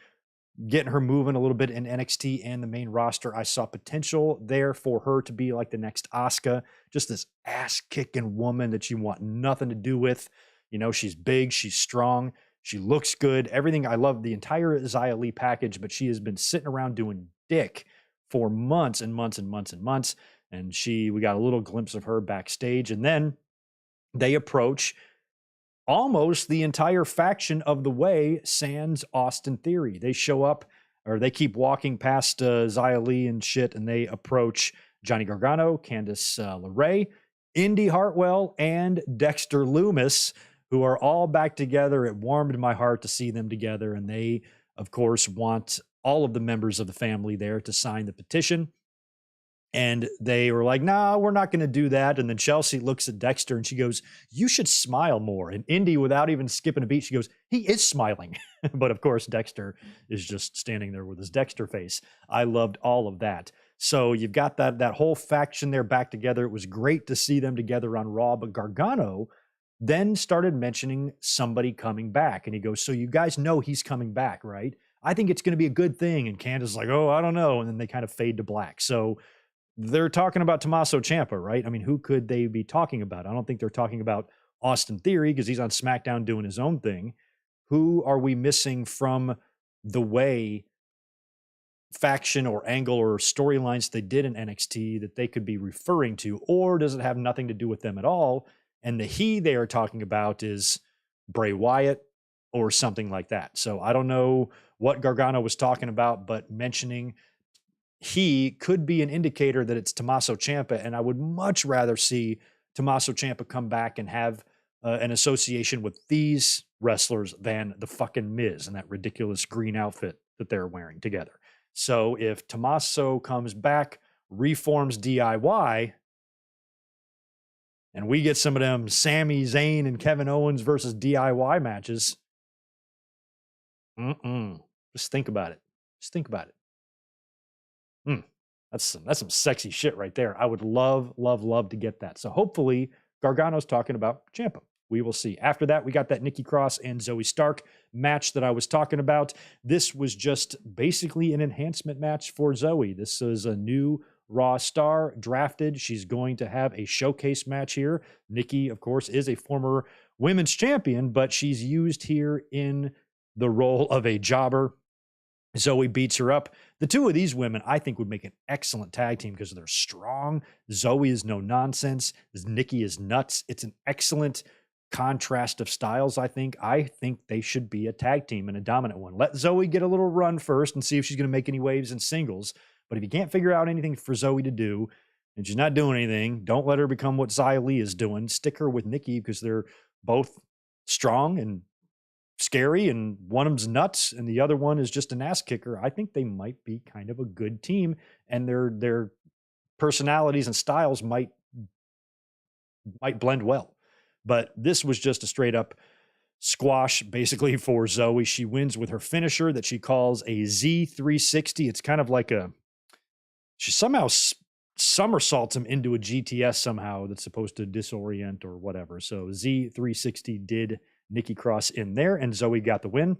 getting her moving a little bit in NXT and the main roster, I saw potential there for her to be like the next Asuka, just this ass-kicking woman that you want nothing to do with. You know, she's big, she's strong, she looks good, everything. I love the entire Xia Li package, but she has been sitting around doing dick for months and months and months and months. And we got a little glimpse of her backstage, and then they approach almost the entire faction of the way, sans Austin Theory. They show up, or they keep walking past Xia Li and shit, and they approach Johnny Gargano, Candice LeRae, Indy Hartwell, and Dexter Lumis, who are all back together. It warmed my heart to see them together, and they, of course, want all of the members of the family there to sign the petition. And they were like, nah, we're not going to do that. And then Chelsea looks at Dexter and she goes, you should smile more. And Indy, without even skipping a beat, she goes, he is smiling. But of course, Dexter is just standing there with his Dexter face. I loved all of that. So you've got that whole faction there back together. It was great to see them together on Raw. But Gargano then started mentioning somebody coming back. And he goes, so you guys know he's coming back, right? I think it's going to be a good thing. And Candice is like, oh, I don't know. And then they kind of fade to black. So they're talking about Tommaso Ciampa, right? I mean, who could they be talking about? I don't think they're talking about Austin Theory, because he's on SmackDown doing his own thing. Who are we missing from the way faction or angle or storylines they did in NXT that they could be referring to? Or does it have nothing to do with them at all? And the he they are talking about is Bray Wyatt or something like that. So I don't know what Gargano was talking about, but mentioning he could be an indicator that it's Tommaso Ciampa, and I would much rather see Tommaso Ciampa come back and have an association with these wrestlers than the fucking Miz and that ridiculous green outfit that they're wearing together. So if Tommaso comes back, reforms DIY, and we get some of them Sami Zayn and Kevin Owens versus DIY matches, just think about it. Just think about it. That's some sexy shit right there. I would love to get that. So hopefully Gargano's talking about Ciampa. We will see. After that, we got that Nikki Cross and Zoe Stark match that I was talking about. This was just basically an enhancement match for Zoe. This is a new Raw star drafted. She's going to have a showcase match here. Nikki, of course, is a former women's champion, but she's used here in the role of a jobber. Zoe beats her up. The two of these women, I think, would make an excellent tag team because they're strong. Zoe is no nonsense. Nikki is nuts. It's an excellent contrast of styles, I think. I think they should be a tag team and a dominant one. Let Zoe get a little run first and see if she's going to make any waves in singles. But if you can't figure out anything for Zoe to do, and she's not doing anything, don't let her become what Xia Li is doing. Stick her with Nikki because they're both strong and scary, and one of them's nuts and the other one is just an ass kicker. I think they might be kind of a good team, and they're personalities and styles might blend well. But this was just a straight up squash basically for Zoe. She wins with her finisher that she calls a Z360. It's kind of like she somehow somersaults him into a GTS somehow that's supposed to disorient or whatever. So Z360 did Nikki Cross in there, and Zoe got the win.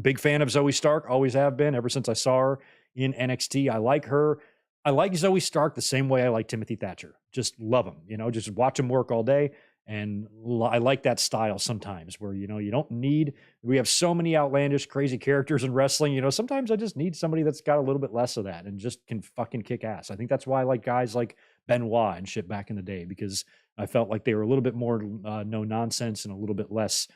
Big fan of Zoe Stark, always have been ever since I saw her in NXT. I like her. I like Zoe Stark the same way I like Timothy Thatcher. Just love him, just watch him work all day. And I like that style sometimes where, you don't need, we have so many outlandish, crazy characters in wrestling. Sometimes I just need somebody that's got a little bit less of that and just can fucking kick ass. I think that's why I like guys like Benoit and shit back in the day, because I felt like they were a little bit more no nonsense and a little bit less,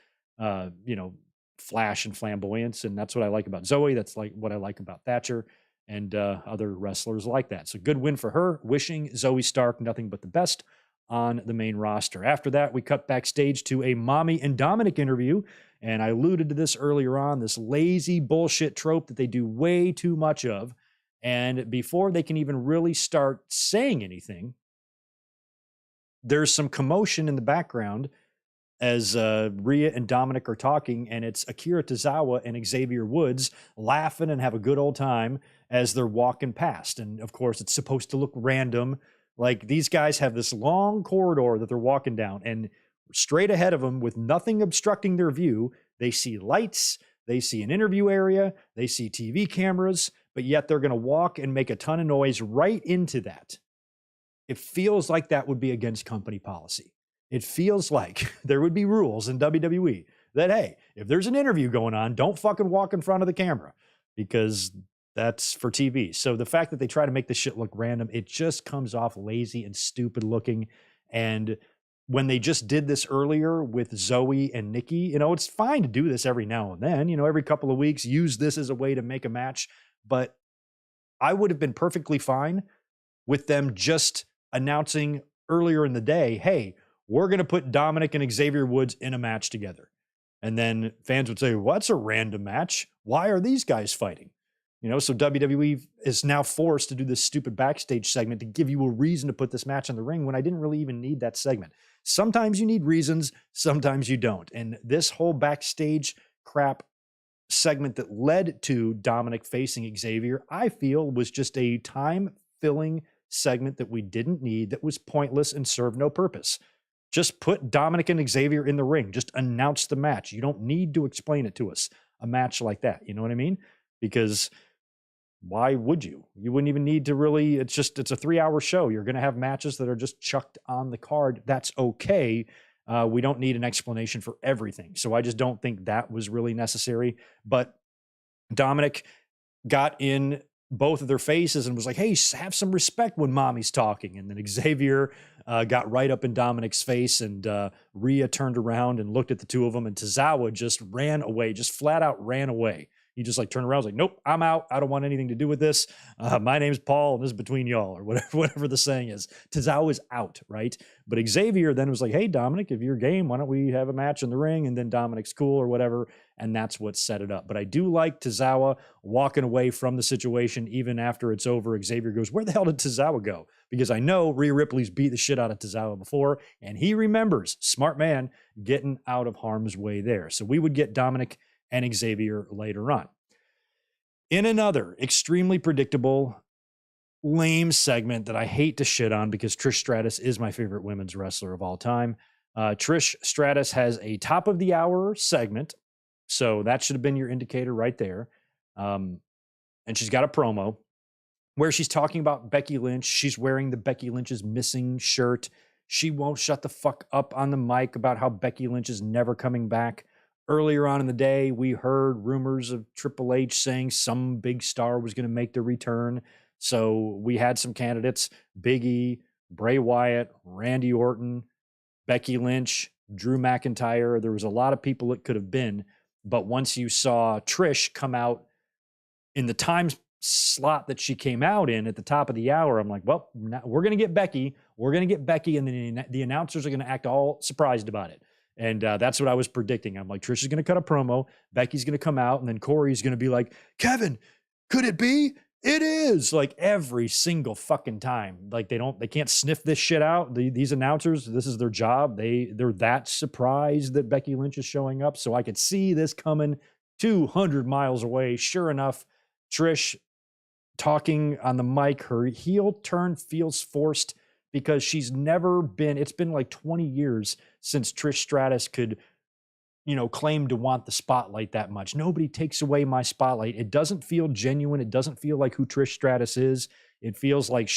flash and flamboyance. And that's what I like about Zoe. That's like what I like about Thatcher and other wrestlers like that. So good win for her. Wishing Zoe Stark nothing but the best on the main roster. After that, we cut backstage to a Mommy and Dominic interview. And I alluded to this earlier on, this lazy bullshit trope that they do way too much of. And before they can even really start saying anything, there's some commotion in the background as Rhea and Dominic are talking, and it's Akira Tozawa and Xavier Woods laughing and have a good old time as they're walking past. And of course, it's supposed to look random. Like, these guys have this long corridor that they're walking down, and straight ahead of them, with nothing obstructing their view, they see lights, they see an interview area, they see TV cameras, but yet they're going to walk and make a ton of noise right into that. It feels like that would be against company policy. It feels like there would be rules in WWE that, hey, if there's an interview going on, don't fucking walk in front of the camera, because that's for TV. So the fact that they try to make this shit look random, it just comes off lazy and stupid looking. And when they just did this earlier with Zoe and Nikki, it's fine to do this every now and then, every couple of weeks, use this as a way to make a match. But I would have been perfectly fine with them just announcing earlier in the day, hey, we're going to put Dominic and Xavier Woods in a match together. And then fans would say, well, that's a random match. Why are these guys fighting? So WWE is now forced to do this stupid backstage segment to give you a reason to put this match in the ring when I didn't really even need that segment. Sometimes you need reasons, sometimes you don't. And this whole backstage crap segment that led to Dominic facing Xavier, I feel was just a time-filling segment that we didn't need, that was pointless and served no purpose. Just put Dominic and Xavier in the ring. Just announce the match. You don't need to explain it to us, a match like that. You know what I mean? Because why would you? You wouldn't even need to really, it's a 3-hour show. You're going to have matches that are just chucked on the card. That's okay. We don't need an explanation for everything. So I just don't think that was really necessary. But Dominic got in both of their faces and was like, hey, have some respect when mommy's talking. And then Xavier got right up in Dominic's face, and Rhea turned around and looked at the two of them, and Tozawa just ran away, just flat out ran away. He just turned around, was like, nope, I'm out. I don't want anything to do with this. My name's Paul, and this is between y'all, or whatever the saying is. Tozawa's out, right? But Xavier then was like, hey, Dominic, if you're game, why don't we have a match in the ring? And then Dominic's cool or whatever, and that's what set it up. But I do like Tozawa walking away from the situation even after it's over. Xavier goes, where the hell did Tozawa go? Because I know Rhea Ripley's beat the shit out of Tozawa before, and he remembers, smart man, getting out of harm's way there. So we would get Dominic and Xavier later on. In another extremely predictable, lame segment that I hate to shit on because Trish Stratus is my favorite women's wrestler of all time. Trish Stratus has a top of the hour segment. So that should have been your indicator right there. And she's got a promo where she's talking about Becky Lynch. She's wearing the Becky Lynch's missing shirt. She won't shut the fuck up on the mic about how Becky Lynch is never coming back. Earlier on in the day, we heard rumors of Triple H saying some big star was going to make the return. So we had some candidates: Big E, Bray Wyatt, Randy Orton, Becky Lynch, Drew McIntyre. There was a lot of people it could have been. But once you saw Trish come out in the time slot that she came out in at the top of the hour, I'm like, well, we're going to get Becky. We're going to get Becky, and then the announcers are going to act all surprised about it. And that's what I was predicting. I'm like, Trish is going to cut a promo. Becky's going to come out, and then Corey's going to be like, Kevin, could it be? it is, like every single fucking time. Like they can't sniff this shit out. These announcers, this is their job. They're that surprised that Becky Lynch is showing up. So I could see this coming 200 miles away. Sure enough, Trish talking on the mic, her heel turn feels forced because she's never been, it's been like 20 years since Trish Stratus could, claim to want the spotlight that much. Nobody takes away my spotlight. It doesn't feel genuine. It doesn't feel like who Trish Stratus is. It feels like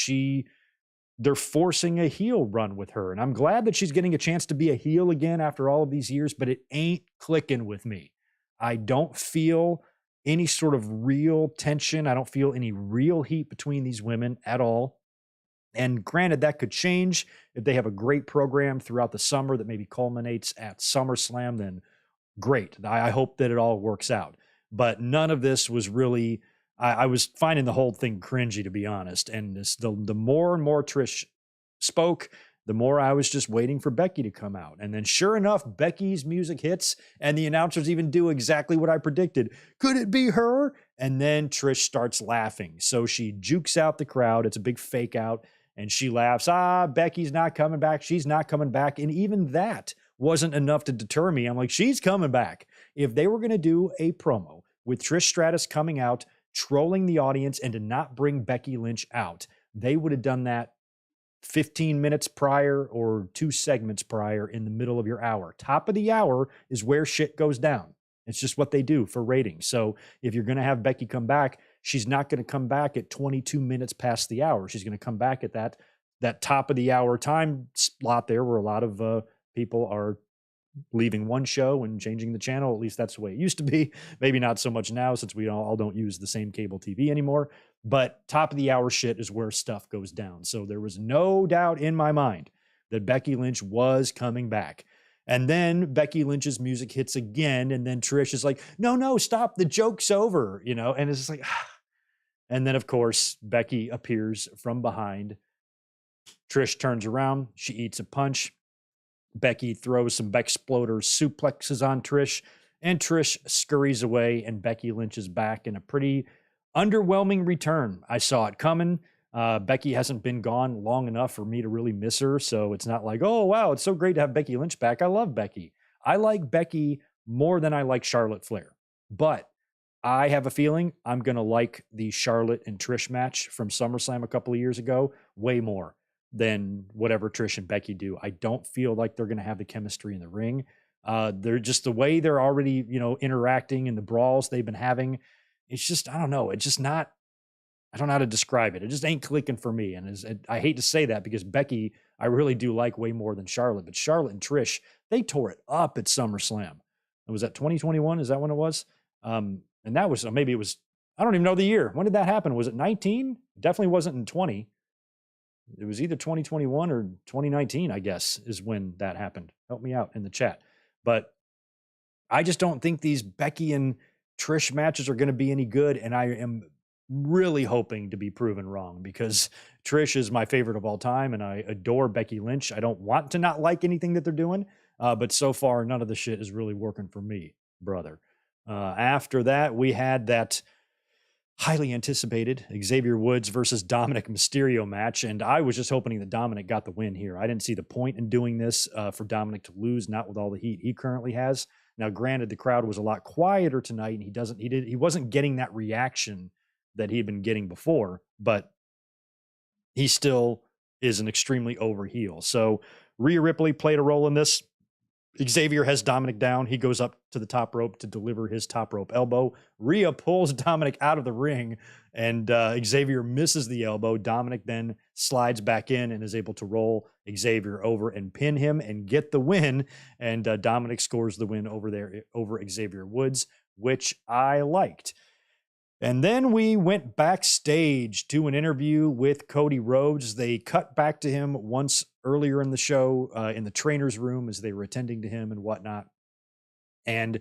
they're forcing a heel run with her. And I'm glad that she's getting a chance to be a heel again after all of these years, but it ain't clicking with me. I don't feel any sort of real tension. I don't feel any real heat between these women at all. And granted, that could change if they have a great program throughout the summer that maybe culminates at SummerSlam, then great. I hope that it all works out. But none of this was really, I was finding the whole thing cringy, to be honest. And the more and more Trish spoke, the more I was just waiting for Becky to come out. And then sure enough, Becky's music hits and the announcers even do exactly what I predicted. Could it be her? And then Trish starts laughing. So she jukes out the crowd. It's a big fake out. And she laughs, Becky's not coming back. She's not coming back. And even that wasn't enough to deter me. I'm like, she's coming back. If they were going to do a promo with Trish Stratus coming out, trolling the audience, and to not bring Becky Lynch out, they would have done that 15 minutes prior or 2 segments prior in the middle of your hour. Top of the hour is where shit goes down. It's just what they do for ratings. So if you're going to have Becky come back, she's not going to come back at 22 minutes past the hour. She's going to come back at that top of the hour time slot there where a lot of people are leaving one show and changing the channel. At least that's the way it used to be. Maybe not so much now since we all don't use the same cable TV anymore. But top of the hour shit is where stuff goes down. So there was no doubt in my mind that Becky Lynch was coming back. And then Becky Lynch's music hits again. And then Trish is like, no, stop. The joke's over, and it's just like, And then, of course, Becky appears from behind. Trish turns around. She eats a punch. Becky throws some Bexploder suplexes on Trish. And Trish scurries away. And Becky Lynch is back in a pretty underwhelming return. I saw it coming. Becky hasn't been gone long enough for me to really miss her. So it's not like, oh, wow, it's so great to have Becky Lynch back. I love Becky. I like Becky more than I like Charlotte Flair. But I have a feeling I'm going to like the Charlotte and Trish match from SummerSlam a couple of years ago way more than whatever Trish and Becky do. I don't feel like they're going to have the chemistry in the ring. They're just the way they're already, interacting and the brawls they've been having. It's just, I don't know. It's just not, I don't know how to describe it. It just ain't clicking for me. And I hate to say that because Becky, I really do like way more than Charlotte. But Charlotte and Trish, they tore it up at SummerSlam. Was that 2021? Is that when it was? And that was, maybe it was, I don't even know the year. When did that happen? Was it 19? Definitely wasn't in 20. It was either 2021 or 2019, I guess, is when that happened. Help me out in the chat. But I just don't think these Becky and Trish matches are going to be any good. And I am really hoping to be proven wrong because Trish is my favorite of all time and I adore Becky Lynch. I don't want to not like anything that they're doing, but so far none of the shit is really working for me, brother. After that, we had that highly anticipated Xavier Woods versus Dominic Mysterio match, and I was just hoping that Dominic got the win here. I didn't see the point in doing this for Dominic to lose, not with all the heat he currently has. Now, granted, the crowd was a lot quieter tonight, and he wasn't getting that reaction that he had been getting before, but he still is an extremely over heel. So Rhea Ripley played a role in this. Xavier has Dominic down. He goes up to the top rope to deliver his top rope elbow. Rhea pulls Dominic out of the ring, and Xavier misses the elbow. Dominic then slides back in and is able to roll Xavier over and pin him and get the win. And Dominic scores the win over Xavier Woods, which I liked. And then we went backstage to an interview with Cody Rhodes. They cut back to him once earlier in the show in the trainer's room as they were attending to him and whatnot. And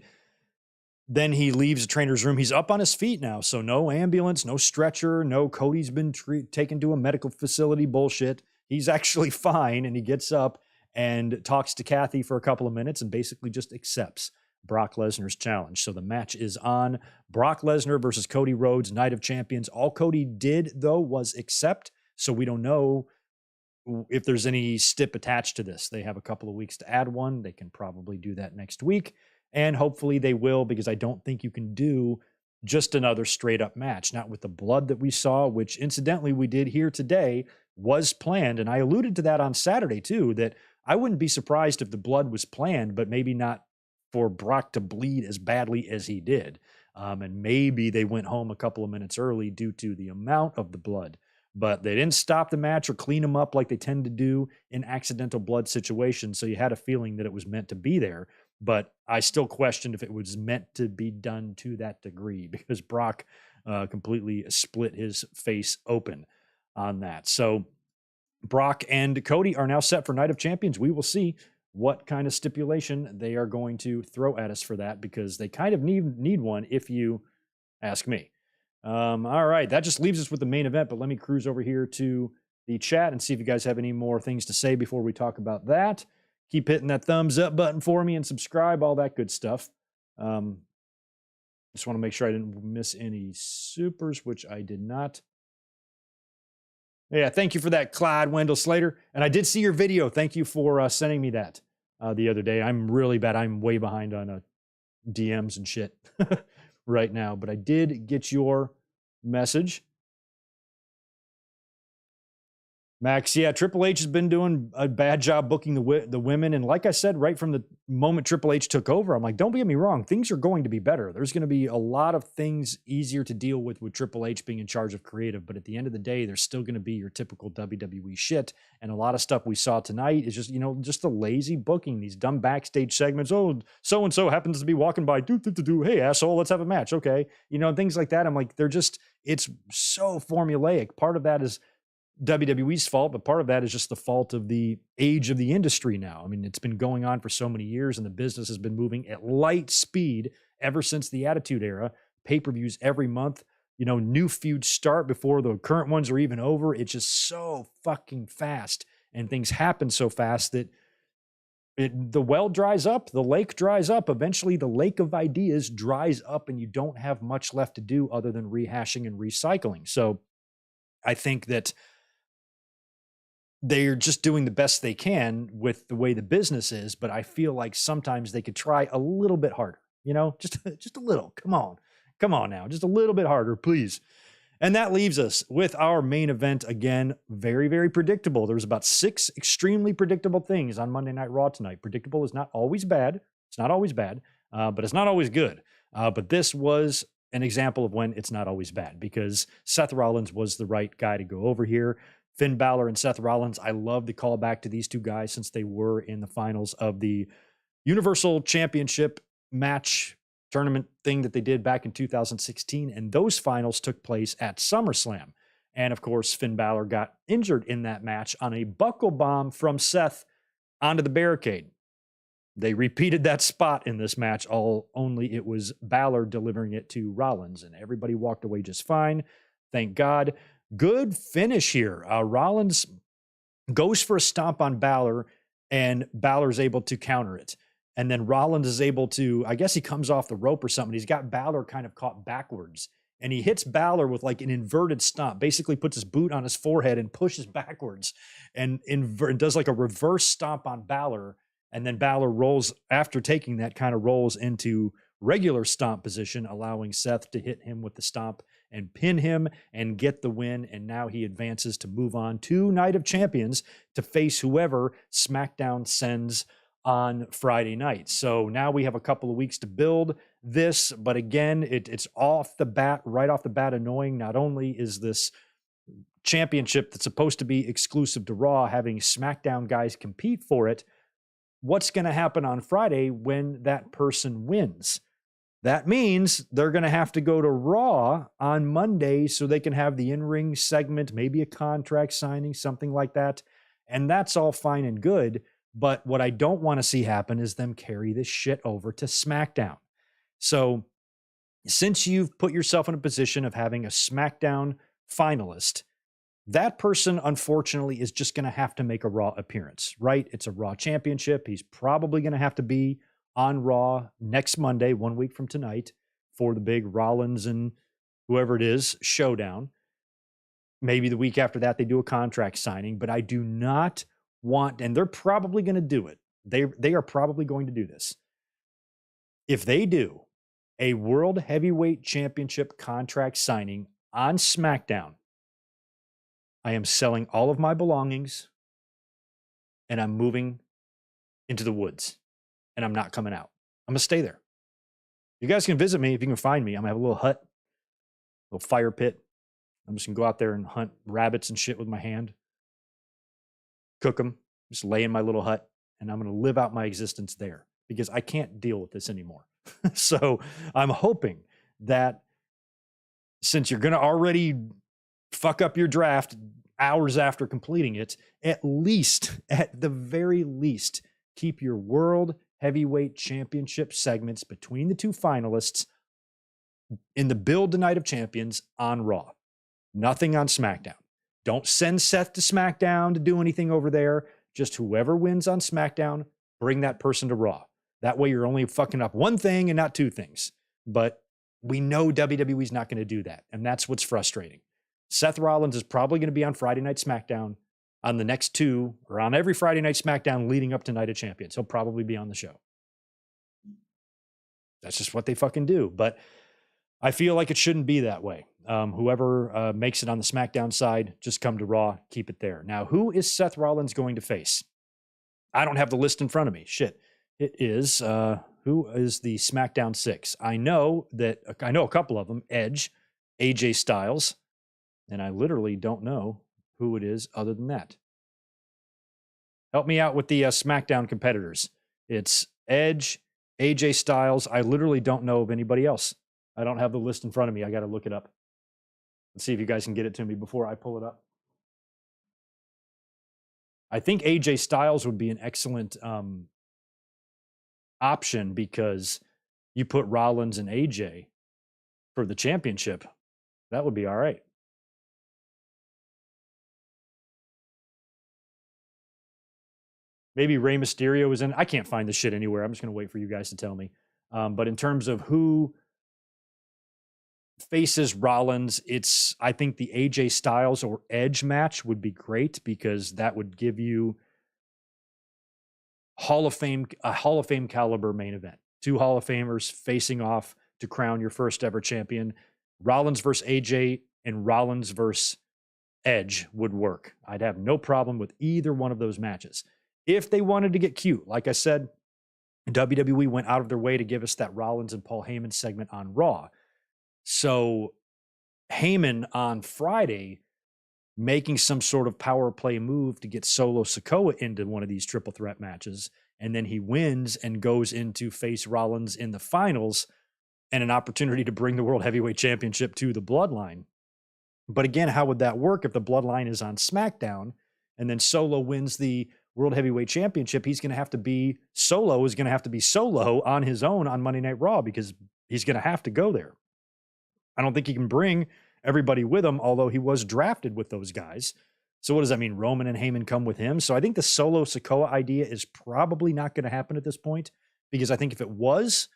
then he leaves the trainer's room. He's up on his feet now. So no ambulance, no stretcher, no Cody's been taken to a medical facility bullshit. He's actually fine. And he gets up and talks to Kathy for a couple of minutes and basically just accepts Brock Lesnar's challenge. So the match is on. Brock Lesnar versus Cody Rhodes, Night of Champions. All Cody did, though, was accept. So we don't know if there's any stip attached to this. They have a couple of weeks to add one. They can probably do that next week. And hopefully they will, because I don't think you can do just another straight up match, not with the blood that we saw, which incidentally we did here today was planned. And I alluded to that on Saturday too, that I wouldn't be surprised if the blood was planned, but maybe not for Brock to bleed as badly as he did. And maybe they went home a couple of minutes early due to the amount of the blood, but they didn't stop the match or clean him up like they tend to do in accidental blood situations. So you had a feeling that it was meant to be there, but I still questioned if it was meant to be done to that degree, because Brock completely split his face open on that. So Brock and Cody are now set for Night of Champions. We will see what kind of stipulation they are going to throw at us for that, because they kind of need one, if you ask me. All right, that just leaves us with the main event, but let me cruise over here to the chat and see if you guys have any more things to say before we talk about that. Keep hitting that thumbs up button for me and subscribe, all that good stuff. Just want to make sure I didn't miss any supers, which I did not. Yeah, thank you for that, Clyde Wendell Slater. And I did see your video. Thank you for sending me that the other day. I'm really bad. I'm way behind on DMs and shit right now, but I did get your message. Max, yeah, Triple H has been doing a bad job booking the women. And like I said, right from the moment Triple H took over, I'm like, don't get me wrong, things are going to be better. There's going to be a lot of things easier to deal with Triple H being in charge of creative. But at the end of the day, there's still going to be your typical WWE shit. And a lot of stuff we saw tonight is just, just the lazy booking, these dumb backstage segments. Oh, so-and-so happens to be walking by. Hey, asshole, let's have a match. Okay. Things like that. I'm like, it's so formulaic. Part of that is WWE's fault, but part of that is just the fault of the age of the industry now. I mean, it's been going on for so many years, and the business has been moving at light speed ever since the Attitude Era. Pay-per-views every month, new feuds start before the current ones are even over. It's just so fucking fast, and things happen so fast that the well dries up, the lake dries up. Eventually, the lake of ideas dries up, and you don't have much left to do other than rehashing and recycling. So I think that they're just doing the best they can with the way the business is, but I feel like sometimes they could try a little bit harder, just a little. Come on now, just a little bit harder, please. And that leaves us with our main event again. Very, very predictable. There's about 6 extremely predictable things on Monday Night Raw tonight. Predictable is not always bad. It's not always bad, but it's not always good. But this was an example of when it's not always bad, because Seth Rollins was the right guy to go over here. Finn Balor and Seth Rollins, I love the callback to these two guys since they were in the finals of the Universal Championship match tournament thing that they did back in 2016. And those finals took place at SummerSlam. And of course, Finn Balor got injured in that match on a buckle bomb from Seth onto the barricade. They repeated that spot in this match, only it was Balor delivering it to Rollins, and everybody walked away just fine. Thank God. Good finish here. Rollins goes for a stomp on Balor, and Balor's able to counter it. And then Rollins is able to, I guess he comes off the rope or something. He's got Balor kind of caught backwards, and he hits Balor with like an inverted stomp, basically puts his boot on his forehead and pushes backwards and does like a reverse stomp on Balor. And then Balor rolls, after taking that, kind of rolls into regular stomp position, allowing Seth to hit him with the stomp and pin him and get the win. And now he advances to move on to Night of Champions to face whoever SmackDown sends on Friday night. So now we have a couple of weeks to build this, but again, it's right off the bat annoying. Not only is this championship that's supposed to be exclusive to Raw having SmackDown guys compete for it, what's going to happen on Friday when that person wins? That means they're going to have to go to Raw on Monday so they can have the in-ring segment, maybe a contract signing, something like that. And that's all fine and good. But what I don't want to see happen is them carry this shit over to SmackDown. So since you've put yourself in a position of having a SmackDown finalist, that person, unfortunately, is just going to have to make a Raw appearance, right? It's a Raw championship. He's probably going to have to be on Raw next Monday, 1 week from tonight, for the big Rollins and whoever it is showdown. Maybe the week after that, they do a contract signing, but I do not want, and they're probably going to do it. They are probably going to do this. If they do a World Heavyweight Championship contract signing on SmackDown, I am selling all of my belongings and I'm moving into the woods and I'm not coming out. I'm going to stay there. You guys can visit me if you can find me. I'm going to have a little hut, little fire pit. I'm just going to go out there and hunt rabbits and shit with my hand, cook them, just lay in my little hut, and I'm going to live out my existence there because I can't deal with this anymore. So I'm hoping that since you're going to already fuck up your draft hours after completing it, at the very least, keep your World Heavyweight Championship segments between the two finalists in the build to Night of Champions on Raw. Nothing on SmackDown. Don't send Seth to SmackDown to do anything over there. Just whoever wins on SmackDown, bring that person to Raw. That way you're only fucking up one thing and not two things. But we know WWE's not going to do that. And that's what's frustrating. Seth Rollins is probably going to be on Friday Night SmackDown on the next two, or on every Friday Night SmackDown leading up to Night of Champions. He'll probably be on the show. That's just what they fucking do. But I feel like it shouldn't be that way. Whoever makes it on the SmackDown side, just come to Raw, keep it there. Now, who is Seth Rollins going to face? I don't have the list in front of me. Shit. It is, who is the SmackDown 6? I know a couple of them. Edge, AJ Styles, and I literally don't know who it is other than that. Help me out with the SmackDown competitors. It's Edge, AJ Styles. I literally don't know of anybody else. I don't have the list in front of me. I got to look it up. Let's see if you guys can get it to me before I pull it up. I think AJ Styles would be an excellent option because you put Rollins and AJ for the championship. That would be all right. Maybe Rey Mysterio is in. I can't find this shit anywhere. I'm just going to wait for you guys to tell me. But in terms of who faces Rollins, I think the AJ Styles or Edge match would be great because that would give you a Hall of Fame caliber main event. Two Hall of Famers facing off to crown your first ever champion. Rollins versus AJ and Rollins versus Edge would work. I'd have no problem with either one of those matches. If they wanted to get cute, like I said, WWE went out of their way to give us that Rollins and Paul Heyman segment on Raw. So Heyman on Friday making some sort of power play move to get Solo Sikoa into one of these triple threat matches, and then he wins and goes into face Rollins in the finals and an opportunity to bring the World Heavyweight Championship to the Bloodline. But again, how would that work if the Bloodline is on SmackDown and then Solo wins the World Heavyweight Championship? Solo is going to have to be Solo on his own on Monday Night Raw because he's going to have to go there. I don't think he can bring everybody with him, although he was drafted with those guys. So what does that mean? Roman and Heyman come with him? So I think the Solo Sikoa idea is probably not going to happen at this point because I think if it was,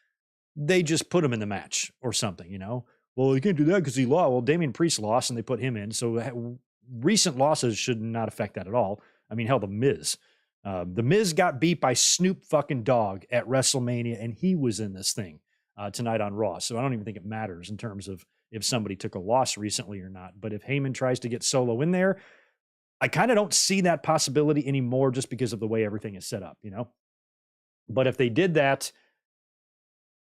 they just put him in the match or something, you know? Well, you can't do that because he lost. Well, Damian Priest lost and they put him in. So recent losses should not affect that at all. I mean, hell, The Miz. The Miz got beat by Snoop fucking Dogg at WrestleMania, and he was in this thing tonight on Raw. So I don't even think it matters in terms of if somebody took a loss recently or not. But if Heyman tries to get Solo in there, I kind of don't see that possibility anymore just because of the way everything is set up, you know? But if they did that,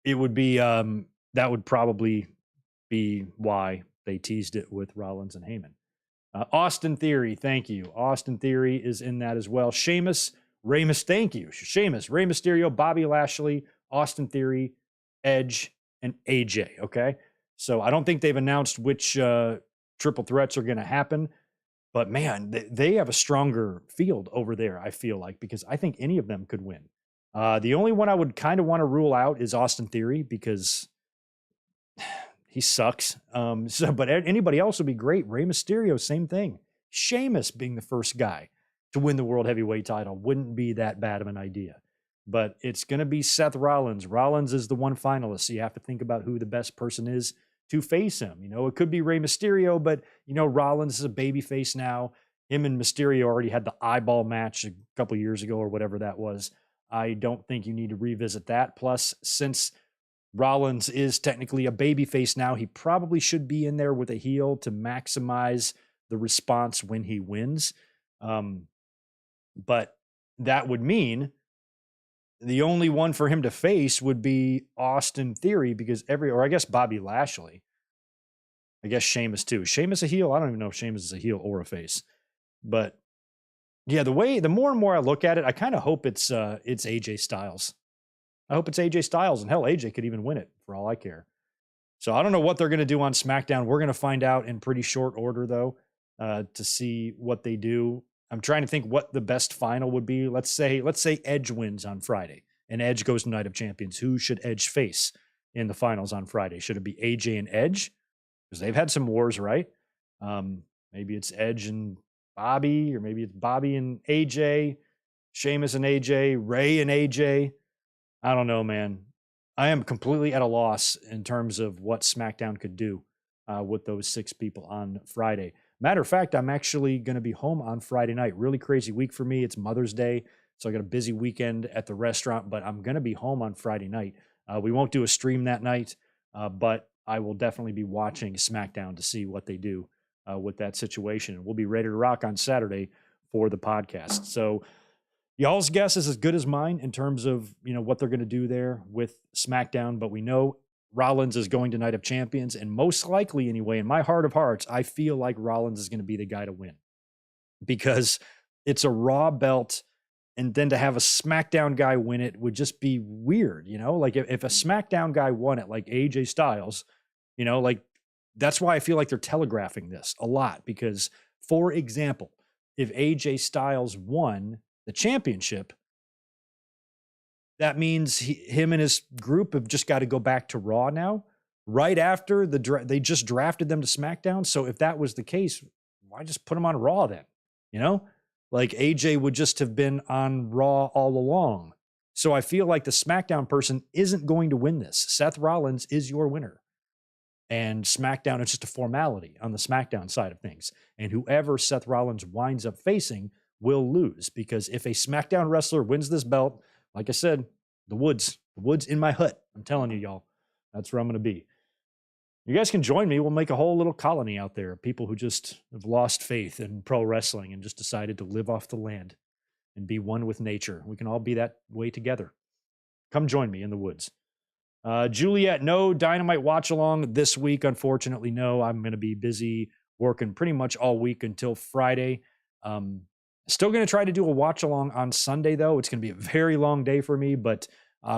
it would be, that would probably be why they teased it with Rollins and Heyman. Austin Theory, thank you. Austin Theory is in that as well. Sheamus, thank you. Sheamus, Rey Mysterio, Bobby Lashley, Austin Theory, Edge, and AJ, okay? So I don't think they've announced which triple threats are going to happen. But man, they have a stronger field over there, I feel like, because I think any of them could win. The only one I would kind of want to rule out is Austin Theory because he sucks. But anybody else would be great. Rey Mysterio, same thing. Sheamus being the first guy to win the World Heavyweight title wouldn't be that bad of an idea. but it's going to be Seth Rollins. Rollins is the one finalist, so you have to think about who the best person is to face him. It could be Rey Mysterio, but, Rollins is a babyface now. Him and Mysterio already had the eyeball match a couple years ago or whatever that was. I don't think you need to revisit that. Plus, since Rollins is technically a babyface now, he probably should be in there with a heel to maximize the response when he wins. But that would mean the only one for him to face would be Austin Theory, because or I guess Bobby Lashley. I guess Sheamus too. Sheamus a heel? I don't even know if Sheamus is a heel or a face. But yeah, the more and more I look at it, I kind of hope it's AJ Styles. I hope it's AJ Styles, and hell, AJ could even win it for all I care. So I don't know what they're going to do on SmackDown. We're going to find out in pretty short order, though, to see what they do. I'm trying to think what the best final would be. Let's say Edge wins on Friday, and Edge goes to Night of Champions. Who should Edge face in the finals on Friday? Should it be AJ and Edge? Because they've had some wars, right? Maybe it's Edge and Bobby, or maybe it's Bobby and AJ, Sheamus and AJ, Ray and AJ. I don't know, man. I am completely at a loss in terms of what SmackDown could do with those 6 people on Friday. Matter of fact, I'm actually going to be home on Friday night. Really crazy week for me. It's Mother's Day, so I got a busy weekend at the restaurant, but I'm going to be home on Friday night. We won't do a stream that night, but I will definitely be watching SmackDown to see what they do with that situation. And we'll be ready to rock on Saturday for the podcast. So y'all's guess is as good as mine in terms of, what they're going to do there with SmackDown, but we know Rollins is going to Night of Champions, and most likely anyway, in my heart of hearts, I feel like Rollins is going to be the guy to win, because it's a Raw belt, and then to have a SmackDown guy win it would just be weird, like if a SmackDown guy won it, like AJ Styles, like that's why I feel like they're telegraphing this a lot, because, for example, if AJ Styles won the championship, that means him and his group have just got to go back to Raw now, right after they just drafted them to SmackDown. So if that was the case, why just put them on Raw then? Like AJ would just have been on Raw all along. So I feel like the SmackDown person isn't going to win this. Seth Rollins is your winner. And SmackDown is just a formality on the SmackDown side of things. And whoever Seth Rollins winds up facing will lose, because if a SmackDown wrestler wins this belt, like I said, the woods in my hut. I'm telling you, y'all, that's where I'm going to be. You guys can join me. We'll make a whole little colony out there of people who just have lost faith in pro wrestling and just decided to live off the land and be one with nature. We can all be that way together. Come join me in the woods. Juliet, no Dynamite watch along this week. Unfortunately, no. I'm going to be busy working pretty much all week until Friday. Still going to try to do a watch along on Sunday, though. It's going to be a very long day for me, but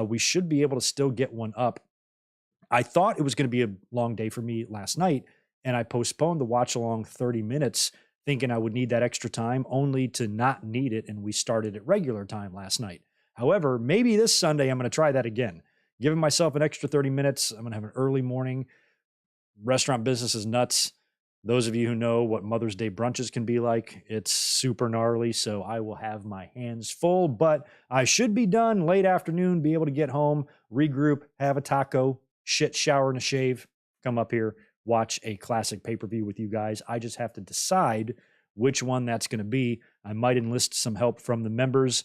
we should be able to still get one up. I thought it was going to be a long day for me last night, and I postponed the watch along 30 minutes, thinking I would need that extra time, only to not need it, and we started at regular time last night. However, maybe this Sunday I'm going to try that again. Giving myself an extra 30 minutes. I'm going to have an early morning. Restaurant business is nuts. Those of you who know what Mother's Day brunches can be like, it's super gnarly, so I will have my hands full, but I should be done late afternoon, be able to get home, regroup, have a taco, shit, shower, and a shave, come up here, watch a classic pay-per-view with you guys. I just have to decide which one that's going to be. I might enlist some help from the members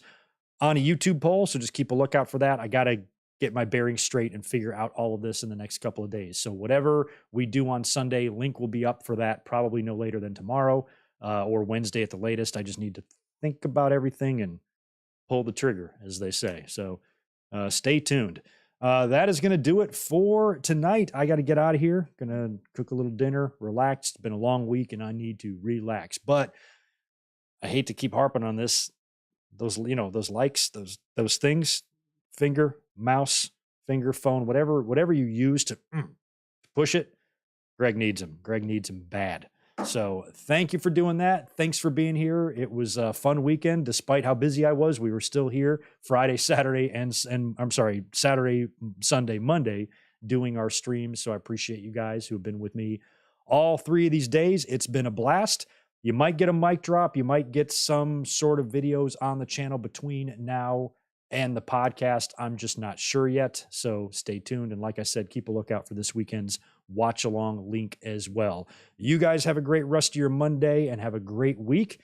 on a YouTube poll, so just keep a lookout for that. I got to get my bearings straight and figure out all of this in the next couple of days. So whatever we do on Sunday, link will be up for that probably no later than tomorrow or Wednesday at the latest. I just need to think about everything and pull the trigger, as they say. So stay tuned. That is going to do it for tonight. I got to get out of here. Going to cook a little dinner, relax. It's been a long week and I need to relax. But I hate to keep harping on this. Those likes, those things, finger, mouse, finger, phone, whatever you use to push it, Greg needs them. Greg needs them bad. So thank you for doing that. Thanks for being here. It was a fun weekend. Despite how busy I was, we were still here Friday, Saturday, Saturday, Sunday, Monday, doing our streams. So I appreciate you guys who have been with me all 3 of these days. It's been a blast. You might get a mic drop. You might get some sort of videos on the channel between now and the podcast. I'm just not sure yet. So stay tuned. And like I said, keep a lookout for this weekend's watch along link as well. You guys have a great rest of your Monday and have a great week.